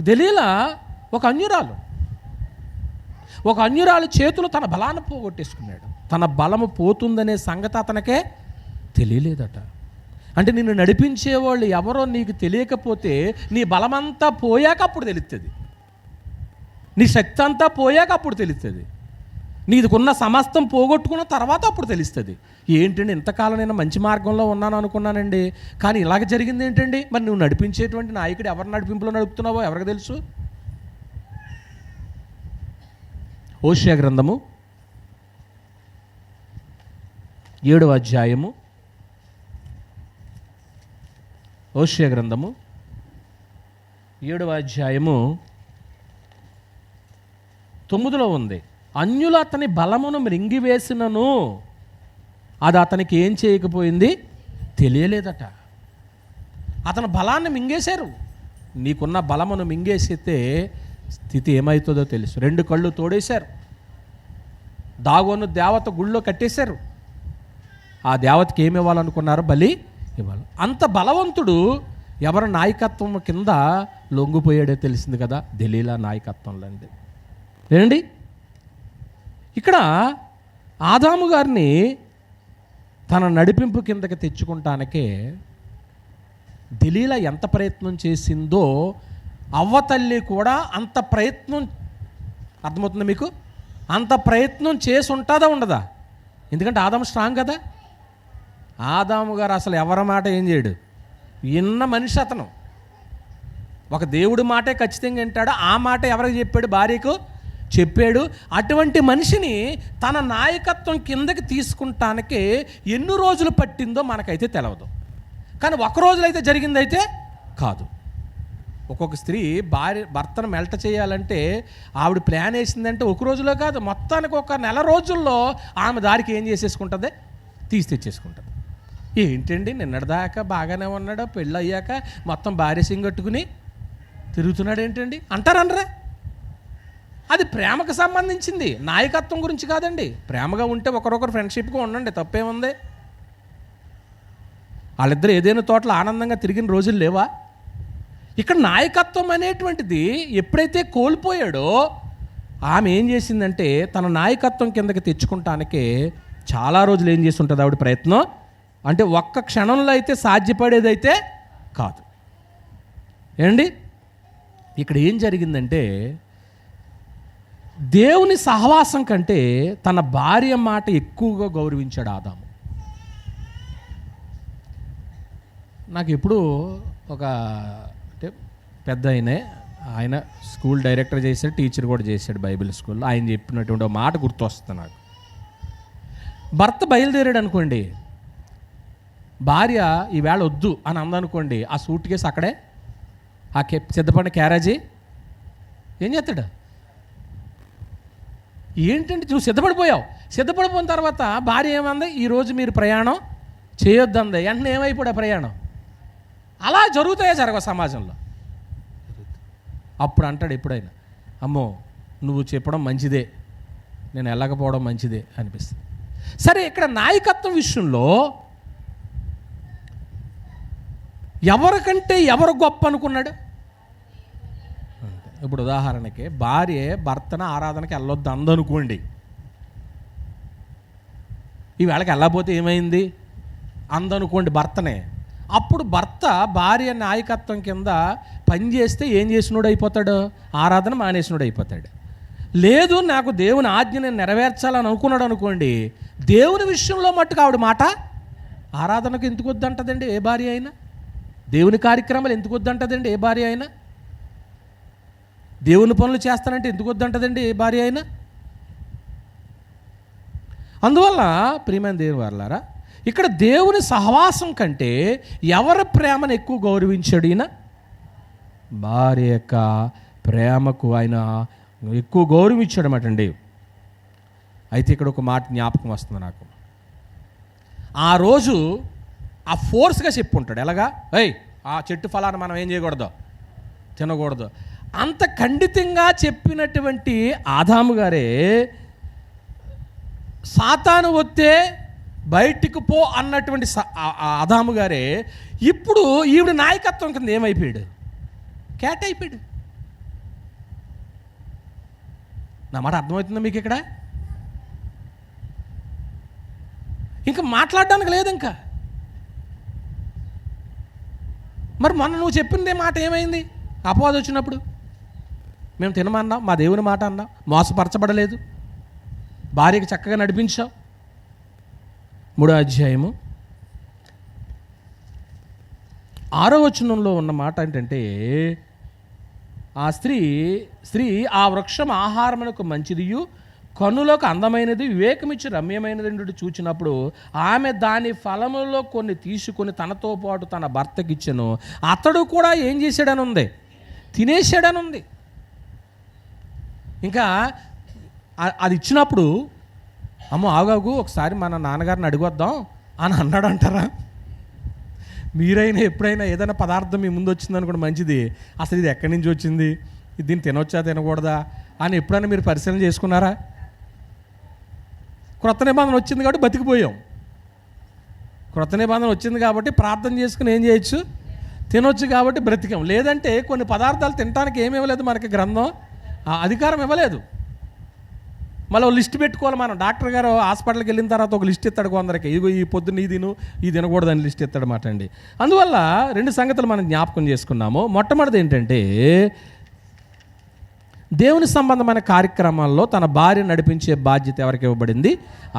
S1: దెలీలా ఒక అన్యురాలు చేతులు తన బలాన్ని పోగొట్టేసుకున్నాడు. తన బలము పోతుందనే సంగతి అతనికే తెలియలేదట. అంటే నిన్ను నడిపించేవాళ్ళు ఎవరో నీకు తెలియకపోతే నీ బలమంతా పోయాక అప్పుడు తెలుస్తుంది, నీ శక్తి అంతా పోయాక అప్పుడు తెలుస్తుంది, నీకున్న సమస్తం పోగొట్టుకున్న తర్వాత అప్పుడు తెలుస్తుంది. ఏంటండి ఇంతకాలం నేను మంచి మార్గంలో ఉన్నాను అనుకున్నానండి, కానీ ఇలాగ జరిగింది ఏంటండి? మరి నువ్వు నడిపించేటువంటి నాయకుడు ఎవరి నడిపింపులో నడుపుతున్నావో ఎవరికి తెలుసు? హోషేయ గ్రంథము 7వ అధ్యాయము, హోషేయ గ్రంథము 7వ అధ్యాయము 9లో ఉంది. అన్యులు అతని బలమును మృంగివేసినను అది అతనికి ఏం చేయకపోయింది, తెలియలేదట. అతని బలాన్ని మింగేశారు. నీకున్న బలమును మింగేసితే స్థితి ఏమవుతుందో తెలుసు. 2 కళ్ళు తోడేశారు. దాగోను దేవత గుళ్ళో కట్టేశారు. ఆ దేవతకి ఏమి ఇవ్వాలనుకున్నారు? బలి ఇవ్వాలి. అంత బలవంతుడు ఎవరి నాయకత్వం కింద లొంగిపోయాడో తెలిసింది కదా, దెలీలా నాయకత్వంలో అండి. ఏంటి ఇక్కడ ఆదాము గారిని తన నడిపింపు కిందకి తెచ్చుకుంటానికే దెలీలా ఎంత ప్రయత్నం చేసిందో అవ్వతల్లి కూడా అంత ప్రయత్నం, అర్థమవుతుంది మీకు? అంత ప్రయత్నం చేసి ఉంటుందా ఉండదా? ఎందుకంటే ఆదాము స్ట్రాంగ్ కదా. ఆదాము గారు అసలు ఎవరి మాట ఏం చేయడు, విన్న మనిషి అతను. ఒక దేవుడి మాటే ఖచ్చితంగా వింటాడు. ఆ మాట ఎవరికి చెప్పాడు? భార్యకు చెప్పాడు. అటువంటి మనిషిని తన నాయకత్వం కిందకి తీసుకుంటానికి ఎన్ని రోజులు పట్టిందో మనకైతే తెలవదు. కానీ ఒక రోజులైతే జరిగిందైతే కాదు. ఒక్కొక్క స్త్రీ భర్తను మెల్ట చేయాలంటే ఆవిడ ప్లాన్ వేసిందంటే ఒక రోజులో కాదు, మొత్తానికి ఒక నెల రోజుల్లో ఆమె దారికి ఏం చేసేసుకుంటుంది, తీసి తెచ్చేసుకుంటుంది. ఏంటండి నిన్నటిదాకా బాగానే ఉన్నాడు, పెళ్ళి అయ్యాక మొత్తం భార్య సింగట్టుకుని తిరుగుతున్నాడు ఏంటండి అంటారనరా? అది ప్రేమకు సంబంధించింది, నాయకత్వం గురించి కాదండి. ప్రేమగా ఉంటే ఒకరొకరు ఫ్రెండ్షిప్గా ఉండండి, తప్పేముంది? వాళ్ళిద్దరు ఏదైనా తోటలో ఆనందంగా తిరిగిన రోజులు లేవా? ఇక్కడ నాయకత్వం అనేటువంటిది ఎప్పుడైతే కోల్పోయాడో ఆమె ఏం చేసిందంటే తన నాయకత్వం కిందకి తెచ్చుకుంటానికే చాలా రోజులు ఏం చేసి ఉంటుంది ఆవిడ ప్రయత్నం. అంటే ఒక్క క్షణంలో అయితే సాధ్యపడేదైతే కాదు. ఏమండి ఇక్కడ ఏం జరిగిందంటే దేవుని సహవాసం కంటే తన భార్య మాట ఎక్కువగా గౌరవించాడు ఆదాము. నాకు ఎప్పుడు ఒక అంటే పెద్ద ఆయన స్కూల్ డైరెక్టర్ చేశాడు, టీచర్ కూడా చేశాడు బైబిల్ స్కూల్లో. ఆయన చెప్పినటువంటి ఒక మాట గుర్తొస్తుంది నాకు. భర్త బయలుదేరాడు అనుకోండి, భార్య ఈవేళ వద్దు అని అందనుకోండి, ఆ సూట్ కేసు అక్కడే ఆ సిద్ధపడిన క్యారేజీ ఏం చేస్తాడు? ఏంటంటే నువ్వు సిద్ధపడిపోయిన తర్వాత భార్య ఏమంది, ఈరోజు మీరు ప్రయాణం చేయొద్దంది. వెంటనే ఏమైపోయాడు ఆ ప్రయాణం? అలా జరగవు సమాజంలో. అప్పుడు అంటాడు ఎప్పుడైనా, అమ్మో నువ్వు చెప్పడం మంచిదే, నేను వెళ్ళకపోవడం మంచిదే అనిపిస్తుంది. సరే, ఇక్కడ నాయకత్వం విషయంలో ఎవరికంటే ఎవరు గొప్ప అనుకున్నాడు? ఇప్పుడు ఉదాహరణకి భార్య భర్తను ఆరాధనకి వెళ్ళొద్దు అందనుకోండి, ఈవేళకి వెళ్ళకపోతే ఏమైంది అందనుకోండి భర్తనే. అప్పుడు భర్త భార్య నాయకత్వం కింద పనిచేస్తే ఏం చేసినోడు అయిపోతాడు? ఆరాధన మానేసినోడు అయిపోతాడు. లేదు, నాకు దేవుని ఆజ్ఞని నెరవేర్చాలని అనుకున్నాడు అనుకోండి, దేవుని విషయంలో మట్టుకు ఆవిడ మాట ఆరాధనకు ఎందుకు వద్దంటదండి ఏ భార్య అయినా? దేవుని కార్యక్రమాలు ఎందుకు వద్దంటదండి ఏ భార్య అయినా? దేవుని పనులు చేస్తానంటే ఎందుకు వద్దంటదండి ఏ భార్య అయినా? అందువల్ల ప్రియమైన దేవుని వారలారా, ఇక్కడ దేవుని సహవాసం కంటే ఎవరి ప్రేమను ఎక్కువ గౌరవించాడు ఈయన? భార్య యొక్క ప్రేమకు ఆయన ఎక్కువ గౌరవించాడు అన్నమాట అండి. అయితే ఇక్కడ ఒక మాట జ్ఞాపకం వస్తుంది నాకు. ఆ రోజు ఆ ఫోర్స్గా చెప్పుంటాడు, ఎలాగా? ఆ చెట్టు ఫలాన్ని మనం ఏం చేయకూడదు, తినకూడదు. అంత ఖండితంగా చెప్పినటువంటి ఆదాము గారే సాతాను వస్తే బయటికి పో అన్నటువంటి ఆదాము గారే ఇప్పుడు ఈవిడ నాయకత్వం కింద ఏమైపోయాడు? క్యాట్ అయిపోయాడు. నా మాట అర్థమవుతుందా మీకు? ఇక్కడ ఇంకా మాట్లాడడానికి లేదు. ఇంకా మరి మొన్న నువ్వు చెప్పిందే మాట ఏమైంది? అపవాదం వచ్చినప్పుడు మేము తినమన్నాం, మా దేవుని మాట అన్నాం, మోసపరచబడలేదు, భార్యకి చక్కగా నడిపించావు. 3వ అధ్యాయము 6వ వచనంలో ఉన్న మాట ఏంటంటే, ఆ స్త్రీ ఆ వృక్షం ఆహారమునకు మంచిదియు కన్నులకు అందమైనది, వివేకమిచ్చి రమ్యమైనది చూచినప్పుడు ఆమె దాని ఫలములో కొన్ని తీసుకొని తనతో పాటు తన భర్తకిచ్చెను. అతడు కూడా ఏం చేశాడని ఉంది? తినేసాడని ఉంది. ఇంకా అది ఇచ్చినప్పుడు అమ్మో ఆగాగు ఒకసారి మన నాన్నగారిని అడిగొద్దాం అని అన్నాడు అంటారా? మీరైనా ఎప్పుడైనా ఏదైనా పదార్థం మీ ముందు వచ్చిందని కూడా మంచిది, అసలు ఇది ఎక్కడి నుంచి వచ్చింది, దీన్ని తినొచ్చా తినకూడదా అని ఎప్పుడైనా మీరు పరిశీలన చేసుకున్నారా? క్రొత్త నిబంధన వచ్చింది కాబట్టి బతికిపోయాం. క్రొత్త నిబంధన వచ్చింది కాబట్టి ప్రార్థన చేసుకుని ఏం చేయొచ్చు? తినొచ్చు కాబట్టి బ్రతికాం. లేదంటే కొన్ని పదార్థాలు తినడానికి ఏమి ఇవ్వలేదు మనకి గ్రంథం, అధికారం ఇవ్వలేదు. మళ్ళీ లిస్ట్ పెట్టుకోవాలి మనం. డాక్టర్ గారు హాస్పిటల్కి వెళ్ళిన తర్వాత ఒక లిస్ట్ ఇస్తాడు కొందరికి, ఇదిగో ఈ పొద్దున్న ఈ తినకూడదని లిస్ట్ ఇస్తాడు మాట అండి. అందువల్ల 2 సంగతులు మనం జ్ఞాపకం చేసుకున్నాము. మొట్టమొదటిది ఏంటంటే, దేవుని సంబంధమైన కార్యక్రమాల్లో తన భార్య నడిపించే బాధ్యత ఎవరికి ఇవ్వబడింది?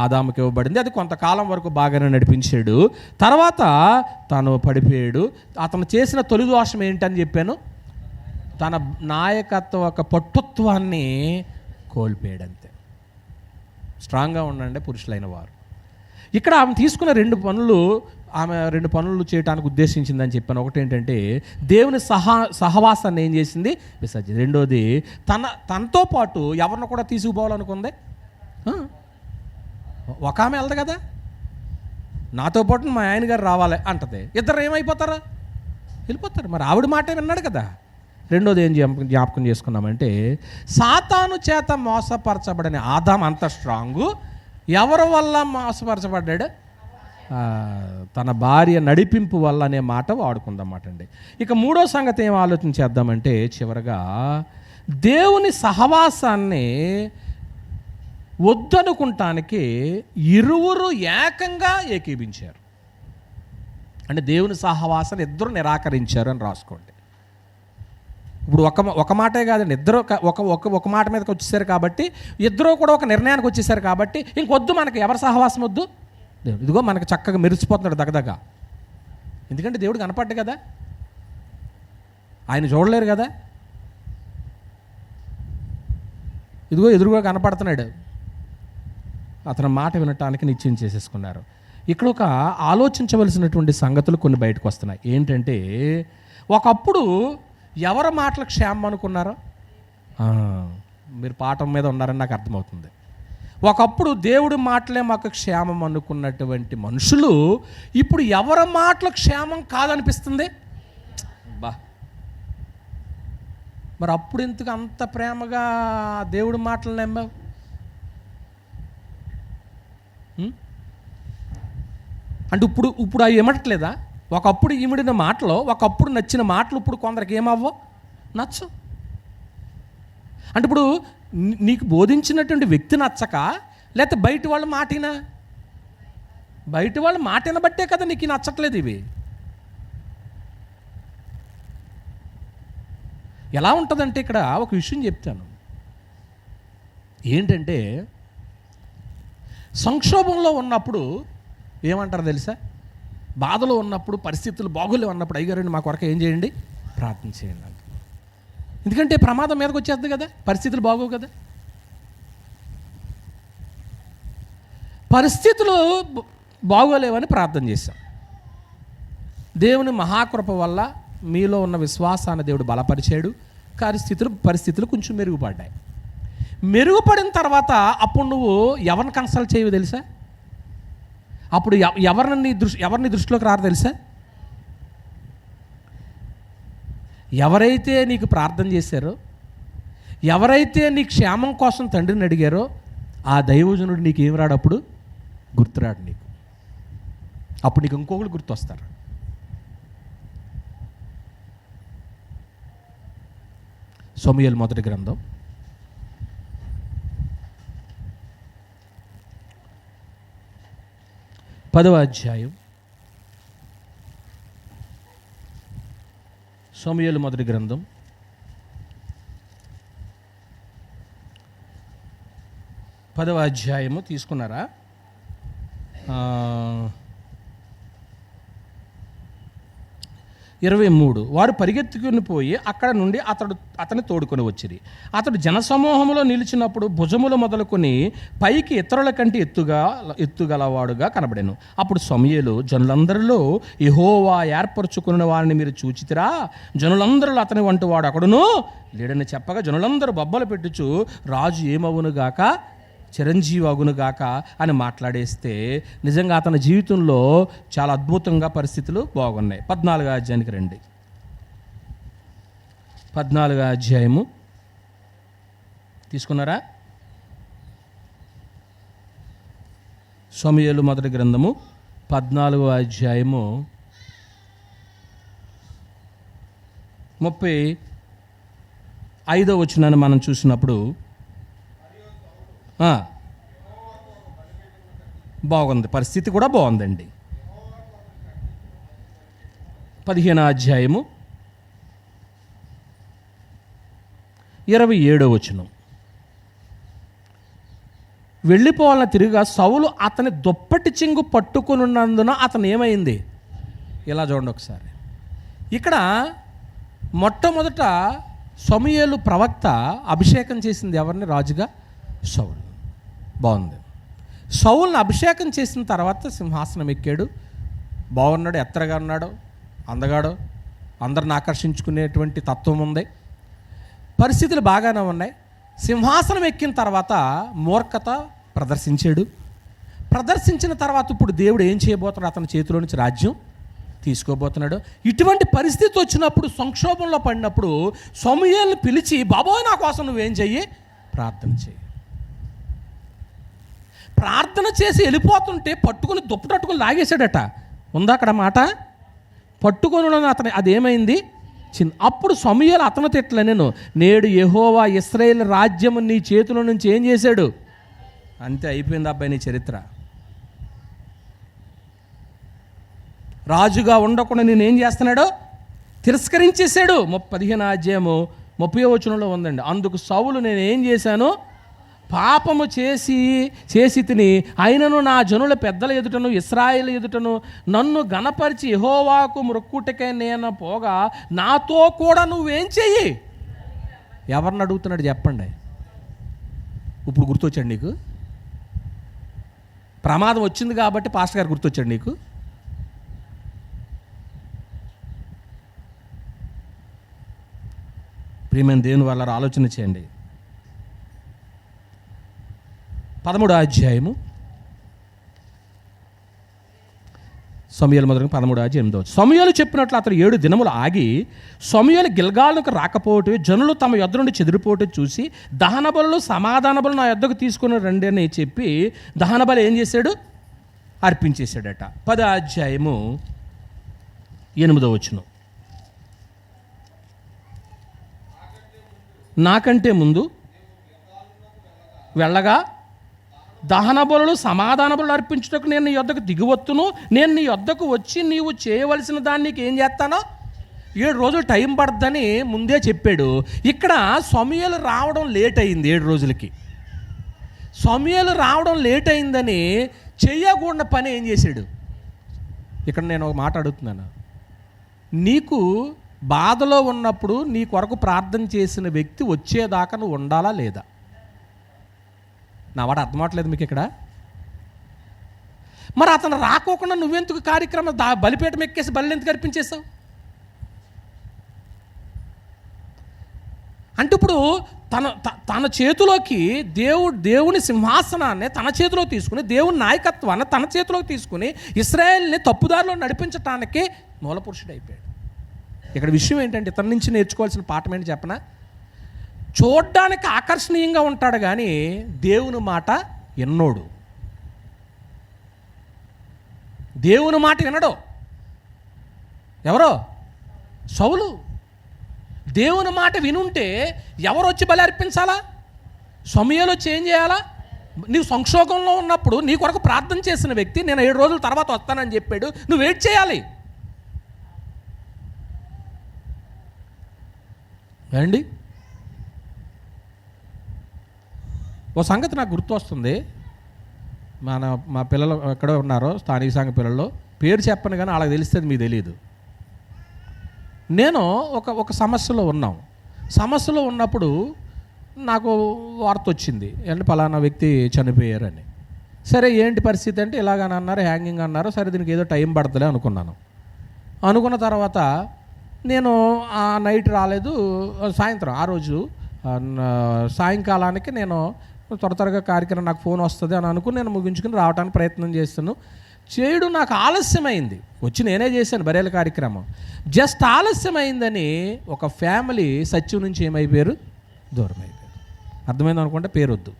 S1: ఆదాముకి ఇవ్వబడింది. అది కొంతకాలం వరకు బాగానే నడిపించాడు. తర్వాత తను పడిపోయాడు. అతను చేసిన తొలి దోషం ఏంటని చెప్పాను? తన నాయకత్వ ఒక పట్టుత్వాన్ని కోల్పోయాడు. అంతే. స్ట్రాంగ్గా ఉండండి పురుషులైన వారు. ఇక్కడ ఆమె తీసుకున్న 2 పనులు చేయడానికి ఉద్దేశించిందని చెప్పాను. ఒకటి ఏంటంటే దేవుని సహవాసాన్ని ఏం చేసింది? విసర్జించింది. రెండోది తనతో పాటు ఎవరిని కూడా తీసుకుపోవాలనుకుంది. ఒక ఆమె వెళ్దు కదా, నాతో పాటు మా ఆయన గారు రావాలి అంటది. ఇద్దరు ఏమైపోతారా? వెళ్ళిపోతారు. మరి ఆవిడ మాటే విన్నాడు కదా. రెండోది ఏం జ్ఞాపకం చేసుకున్నామంటే, సాతాను చేత మోసపరచబడని ఆదాం అంత స్ట్రాంగు. ఎవరి వల్ల మోసపరచబడ్డాడు? తన భార్య నడిపింపు వల్ల అనే మాట వాడుకుందన్నమాట అండి. ఇక 3వ సంగతి ఏం ఆలోచన చేద్దామంటే, చివరగా దేవుని సహవాసాన్ని వద్దనుకుంటానికి ఇరువురు ఏకంగా ఏకీభించారు. అంటే దేవుని సహవాసాన్ని ఇద్దరు నిరాకరించారు అని రాసుకోండి. ఇప్పుడు ఒక మాటే కాదండి, ఇద్దరు ఒక మాట మీదకి వచ్చేసారు కాబట్టి, ఇద్దరు కూడా ఒక నిర్ణయానికి వచ్చేసారు కాబట్టి ఇంకొద్దు, మనకి ఎవరి సహవాసం వద్దు. ఇదిగో మనకు చక్కగా మెరిసిపోతున్నాడు దగదగ. ఎందుకంటే దేవుడు కనపడ్డు కదా, ఆయన చూడలేరు కదా, ఇదిగో ఎదురుగా కనపడుతున్నాడు. అతని మాట వినటానికి నిశ్చయం చేసేసుకున్నారు. ఇక్కడ ఒక ఆలోచించవలసినటువంటి సంగతులు కొన్ని బయటకు వస్తున్నాయి. ఏంటంటే, ఒకప్పుడు ఎవరి మాటలు క్షేమం అనుకున్నారో? మీరు పాఠం మీద ఉన్నారని నాకు అర్థమవుతుంది. ఒకప్పుడు దేవుడి మాటలే మాకు క్షేమం అనుకున్నటువంటి మనుషులు ఇప్పుడు ఎవరి మాటలు క్షేమం కాదనిపిస్తుంది. మరి అప్పుడు ఎందుకు అంత ప్రేమగా దేవుడి మాటలు నమ్మావు? అంటే ఇప్పుడు అవి ఏమట్లేదా? ఒకప్పుడు ఈమిడిన మాటలు, ఒకప్పుడు నచ్చిన మాటలు ఇప్పుడు కొందరికి ఏమవ్వో నచ్చు. అంటే ఇప్పుడు నీకు బోధించినటువంటి వ్యక్తి నచ్చక, లేకపోతే బయట వాళ్ళ మాటినా? బయట వాళ్ళ మాటిన బట్టే కదా నీకు నచ్చట్లేదు ఇవి. ఎలా ఉంటుందంటే ఇక్కడ ఒక విషయం చెప్తాను. ఏంటంటే సంక్షోభంలో ఉన్నప్పుడు ఏమంటారు తెలుసా? బాధలో ఉన్నప్పుడు, పరిస్థితులు బాగోలేవు అన్నప్పుడు, అయ్యగారండి మా కొరకు ఏం చేయండి, ప్రార్థన చేయండి అంట. ఎందుకంటే ప్రమాదం మీదకి వచ్చేస్తుంది కదా, పరిస్థితులు బాగోవు కదా. పరిస్థితులు బాగోలేవని ప్రార్థన చేశాం. దేవుని మహాకృప వల్ల మీలో ఉన్న విశ్వాసాన్ని దేవుడు బలపరిచాడు. పరిస్థితులు కొంచెం మెరుగుపడ్డాయి. మెరుగుపడిన తర్వాత అప్పుడు నువ్వు ఎవరిని కన్సల్ట్ చేయవు తెలుసా? అప్పుడు ఎవరిని దృష్టిలోకి రారు తెలుసా? ఎవరైతే నీకు ప్రార్థన చేశారో, ఎవరైతే నీ క్షేమం కోసం తండ్రిని అడిగారో, ఆ దైవజనుడు నీకు ఏం రాడు, అప్పుడు గుర్తురాడు నీకు. అప్పుడు నీకు ఇంకొకరు గుర్తొస్తారు. సమూయేలు మొదటి గ్రంథం 10వ అధ్యాయం. సమూయేలు మొదటి గ్రంథం 10వ అధ్యాయము తీసుకున్నారా? 23. వారు పరిగెత్తుకుని పోయి అక్కడ నుండి అతని తోడుకొని వచ్చిరి. అతడు జనసమూహంలో నిలిచినప్పుడు భుజములు మొదలుకొని పైకి ఇతరుల కంటే ఎత్తుగలవాడుగా కనబడెను. అప్పుడు సమూయేలు, జనులందరిలో యెహోవా ఏర్పరచుకున్న వారిని మీరు చూచితిరా? జనులందరిలో అతని వంటి వాడు అక్కడును లేడని చెప్పగా, జనులందరూ బొబ్బలు పెట్టుచు రాజు ఏమవునుగాక, చిరంజీవి అగునుగాక అని మాట్లాడేస్తే, నిజంగా అతని జీవితంలో చాలా అద్భుతంగా పరిస్థితులు బాగున్నాయి. 14వ అధ్యాయానికి రండి. 14వ అధ్యాయము తీసుకున్నారా? సమూయేలు మొదటి గ్రంథము 14వ అధ్యాయము 35వ వచనాన్ని మనం చూసినప్పుడు బాగుంది, పరిస్థితి కూడా బాగుందండి. 15వ అధ్యాయము 27వ వచనం. వెళ్ళిపోవాలని తిరిగా సౌలు అతని దుప్పటి చెంగు పట్టుకున్నందున అతను ఏమైంది? ఇలా చూడండి ఒకసారి. ఇక్కడ మొట్టమొదట సమూయేలు ప్రవక్త అభిషేకం చేసింది ఎవరిని? రాజుగా సౌలు. బాగుంది. సౌలుని అభిషేకం చేసిన తర్వాత సింహాసనం ఎక్కాడు. బాగున్నాడు, ఎత్తరగా ఉన్నాడు, అందగాడు, అందరిని ఆకర్షించుకునేటువంటి తత్వం ఉంది, పరిస్థితులు బాగానే ఉన్నాయి. సింహాసనం ఎక్కిన తర్వాత మూర్ఖత ప్రదర్శించాడు. ప్రదర్శించిన తర్వాత ఇప్పుడు దేవుడు ఏం చేయబోతున్నాడు? అతని చేతిలో నుంచి రాజ్యం తీసుకోబోతున్నాడు. ఇటువంటి పరిస్థితి వచ్చినప్పుడు, సంక్షోభంలో పడినప్పుడు సమూయేలుని పిలిచి, బాబోయ్ నా కోసం నువ్వేం చెయ్యి, ప్రార్థన చెయ్యి. ప్రార్థన చేసి వెళ్ళిపోతుంటే పట్టుకుని దుప్పటట్టుకుని లాగేశాడట. ఉందా అక్కడ మాట? పట్టుకొని అతను అదేమైంది? అప్పుడు సమూయేలు అతను తిట్ల, నేడు యెహోవా ఇశ్రాయేలు రాజ్యము నీ చేతిలో నుంచి ఏం చేశాడు? అంతే, అయిపోయింది అబ్బాయి నీ చరిత్ర. రాజుగా ఉండకుండా నేనేం చేస్తున్నాడు? తిరస్కరించేశాడు. 15వ అధ్యాయము 30వ వచనంలో ఉందండి. అందుకు సౌలు, నేను ఏం చేశాను? పాపము చేసి తిని, అయినను నా జనుల పెద్దల ఎదుటను ఇశ్రాయేలు ఎదుటను నన్ను గణపరిచి యెహోవాకు మొక్కుటకై నేను పోగా నాతో కూడా నువ్వేం చెయ్యి? ఎవరిని అడుగుతున్నాడు చెప్పండి. ఇప్పుడు గుర్తొచ్చాడు నీకు? ప్రమాదం వచ్చింది కాబట్టి పాస్టర్ గారు గుర్తొచ్చాడు నీకు? ప్రియమైన దేవుని వల్ల ఆలోచన చేయండి. 13వ అధ్యాయము సమూయేలు మొదటి 13వ అధ్యాయం 8వ. సమూయేలు చెప్పినట్లు అతను 7 దినములు ఆగి సమూయేలు గిల్గాలుకు రాకపోవటం, జనులు తమ యొద్ద నుండి చెదిరిపోవటం చూసి, దహన బలులు సమాధాన బలు నా యొద్దకు తీసుకుని రండి అని చెప్పి దహన బలి ఏం చేశాడు? అర్పించేశాడట. 10వ అధ్యాయము 8వ వచనం. నాకంటే ముందు
S2: వెళ్ళగా దహన బలులు సమాధాన బలులు అర్పించుటకు నేను నీ యొద్దకు దిగివత్తును, నేను నీ యొద్దకు వచ్చి నీవు చేయవలసిన దాన్ని నీకు ఏం చేస్తానో 7 రోజులు టైం పడుతుందని ముందే చెప్పాడు. ఇక్కడ సమూయేలు రావడం లేట్ అయింది. 7 రోజులకి సమూయేలు రావడం లేట్ అయిందని చెయ్యకూడని పని ఏం చేశాడు? ఇక్కడ నేను ఒక మాట అడుగుతున్నాను, నీకు బాధలో ఉన్నప్పుడు నీ కొరకు ప్రార్థన చేసిన వ్యక్తి వచ్చేదాకా నువ్వు ఉండాలా లేదా? నా వాడు అర్థమవట్లేదు మీకు ఇక్కడ. మరి అతను రాకోకుండా నువ్వెందుకు కార్యక్రమం బలిపీఠం ఎక్కేసి బలి ఎందుకు అర్పించేసావు? అంటే ఇప్పుడు తన చేతిలోకి దేవుని సింహాసనాన్ని తన చేతిలో తీసుకుని, దేవుని నాయకత్వాన్ని తన చేతిలోకి తీసుకుని ఇశ్రాయేల్ని తప్పుదారిలో నడిపించటానికి మూలపురుషుడు అయిపోయాడు. ఇక్కడ విషయం ఏంటంటే ఇతని నుంచి నేర్చుకోవాల్సిన పాఠం ఏంటి చెప్పనా? చూడ్డానికి ఆకర్షణీయంగా ఉంటాడు కానీ దేవుని మాట విన్నోడు. దేవుని మాట వినడు. ఎవరో? సౌలు. దేవుని మాట వినుంటే ఎవరు వచ్చి బలి అర్పించాలా? సమూయేలు వచ్చి ఏం చేయాలా? నీవు సంక్షోభంలో ఉన్నప్పుడు నీ కొరకు ప్రార్థన చేసిన వ్యక్తి నేను 7 రోజుల తర్వాత వస్తానని చెప్పాడు, నువ్వు వెయిట్ చేయాలి అండి. ఓ సంగతి నాకు గుర్తు వస్తుంది. మా పిల్లలు ఎక్కడో ఉన్నారో స్థానిక సంఘ పిల్లలు, పేరు చెప్పను కానీ వాళ్ళకి తెలిస్తే మీకు తెలియదు. నేను ఒక సమస్యలో ఉన్నాం. సమస్యలో ఉన్నప్పుడు నాకు వార్త వచ్చింది, అంటే పలానా వ్యక్తి చనిపోయారని. సరే ఏంటి పరిస్థితి అంటే ఇలాగని అన్నారు, హ్యాంగింగ్ అన్నారు. సరే దీనికి ఏదో టైం పడుతుందిలే అనుకున్నాను. అనుకున్న తర్వాత నేను ఆ నైట్ రాలేదు, సాయంత్రం ఆ రోజు సాయంకాలానికి నేను త్వరగా కార్యక్రమం నాకు ఫోన్ వస్తుంది అని అనుకుని నేను ముగించుకుని రావడానికి ప్రయత్నం చేస్తాను. చేయడం నాకు ఆలస్యమైంది. వచ్చి నేనే చేశాను బరేల కార్యక్రమం. జస్ట్ ఆలస్యమైందని ఒక ఫ్యామిలీ సత్యం నుంచి ఏమైపోయారు? దూరం అయిపోయారు. అర్థమైంది అనుకుంటే పేరు వద్దు.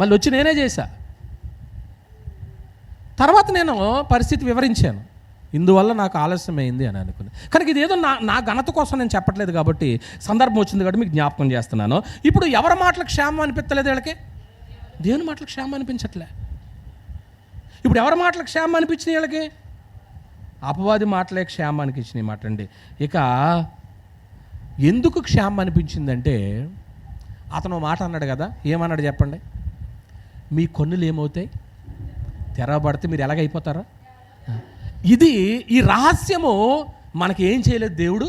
S2: మళ్ళీ వచ్చి నేనే చేశా. తర్వాత నేను పరిస్థితి వివరించాను, ఇందువల్ల నాకు ఆలస్యమైంది అని అనుకుని. కనుక ఇదేదో నా ఘనత కోసం నేను చెప్పట్లేదు కాబట్టి, సందర్భం వచ్చింది కాబట్టి మీకు జ్ఞాపకం చేస్తున్నాను. ఇప్పుడు ఎవరి మాటలకు క్షేమం అనిపించలేదు వీళ్ళకి? దేవుని మాటలకు క్షేమం అనిపించట్లే. ఇప్పుడు ఎవరి మాటలకు క్షేమం అనిపించినాయి వీళ్ళకి? అపవాది మాటలే క్షేమానికి ఇచ్చినాయి మాట అండి. ఇక ఎందుకు క్షేమం అనిపించిందంటే, అతను మాట అన్నాడు కదా, ఏమన్నాడు చెప్పండి? మీ కన్నులు ఏమవుతాయి? తెరవబడితే మీరు ఎలాగైపోతారా? ఈ రహస్యము మనకి ఏం చేయలేదు, దేవుడు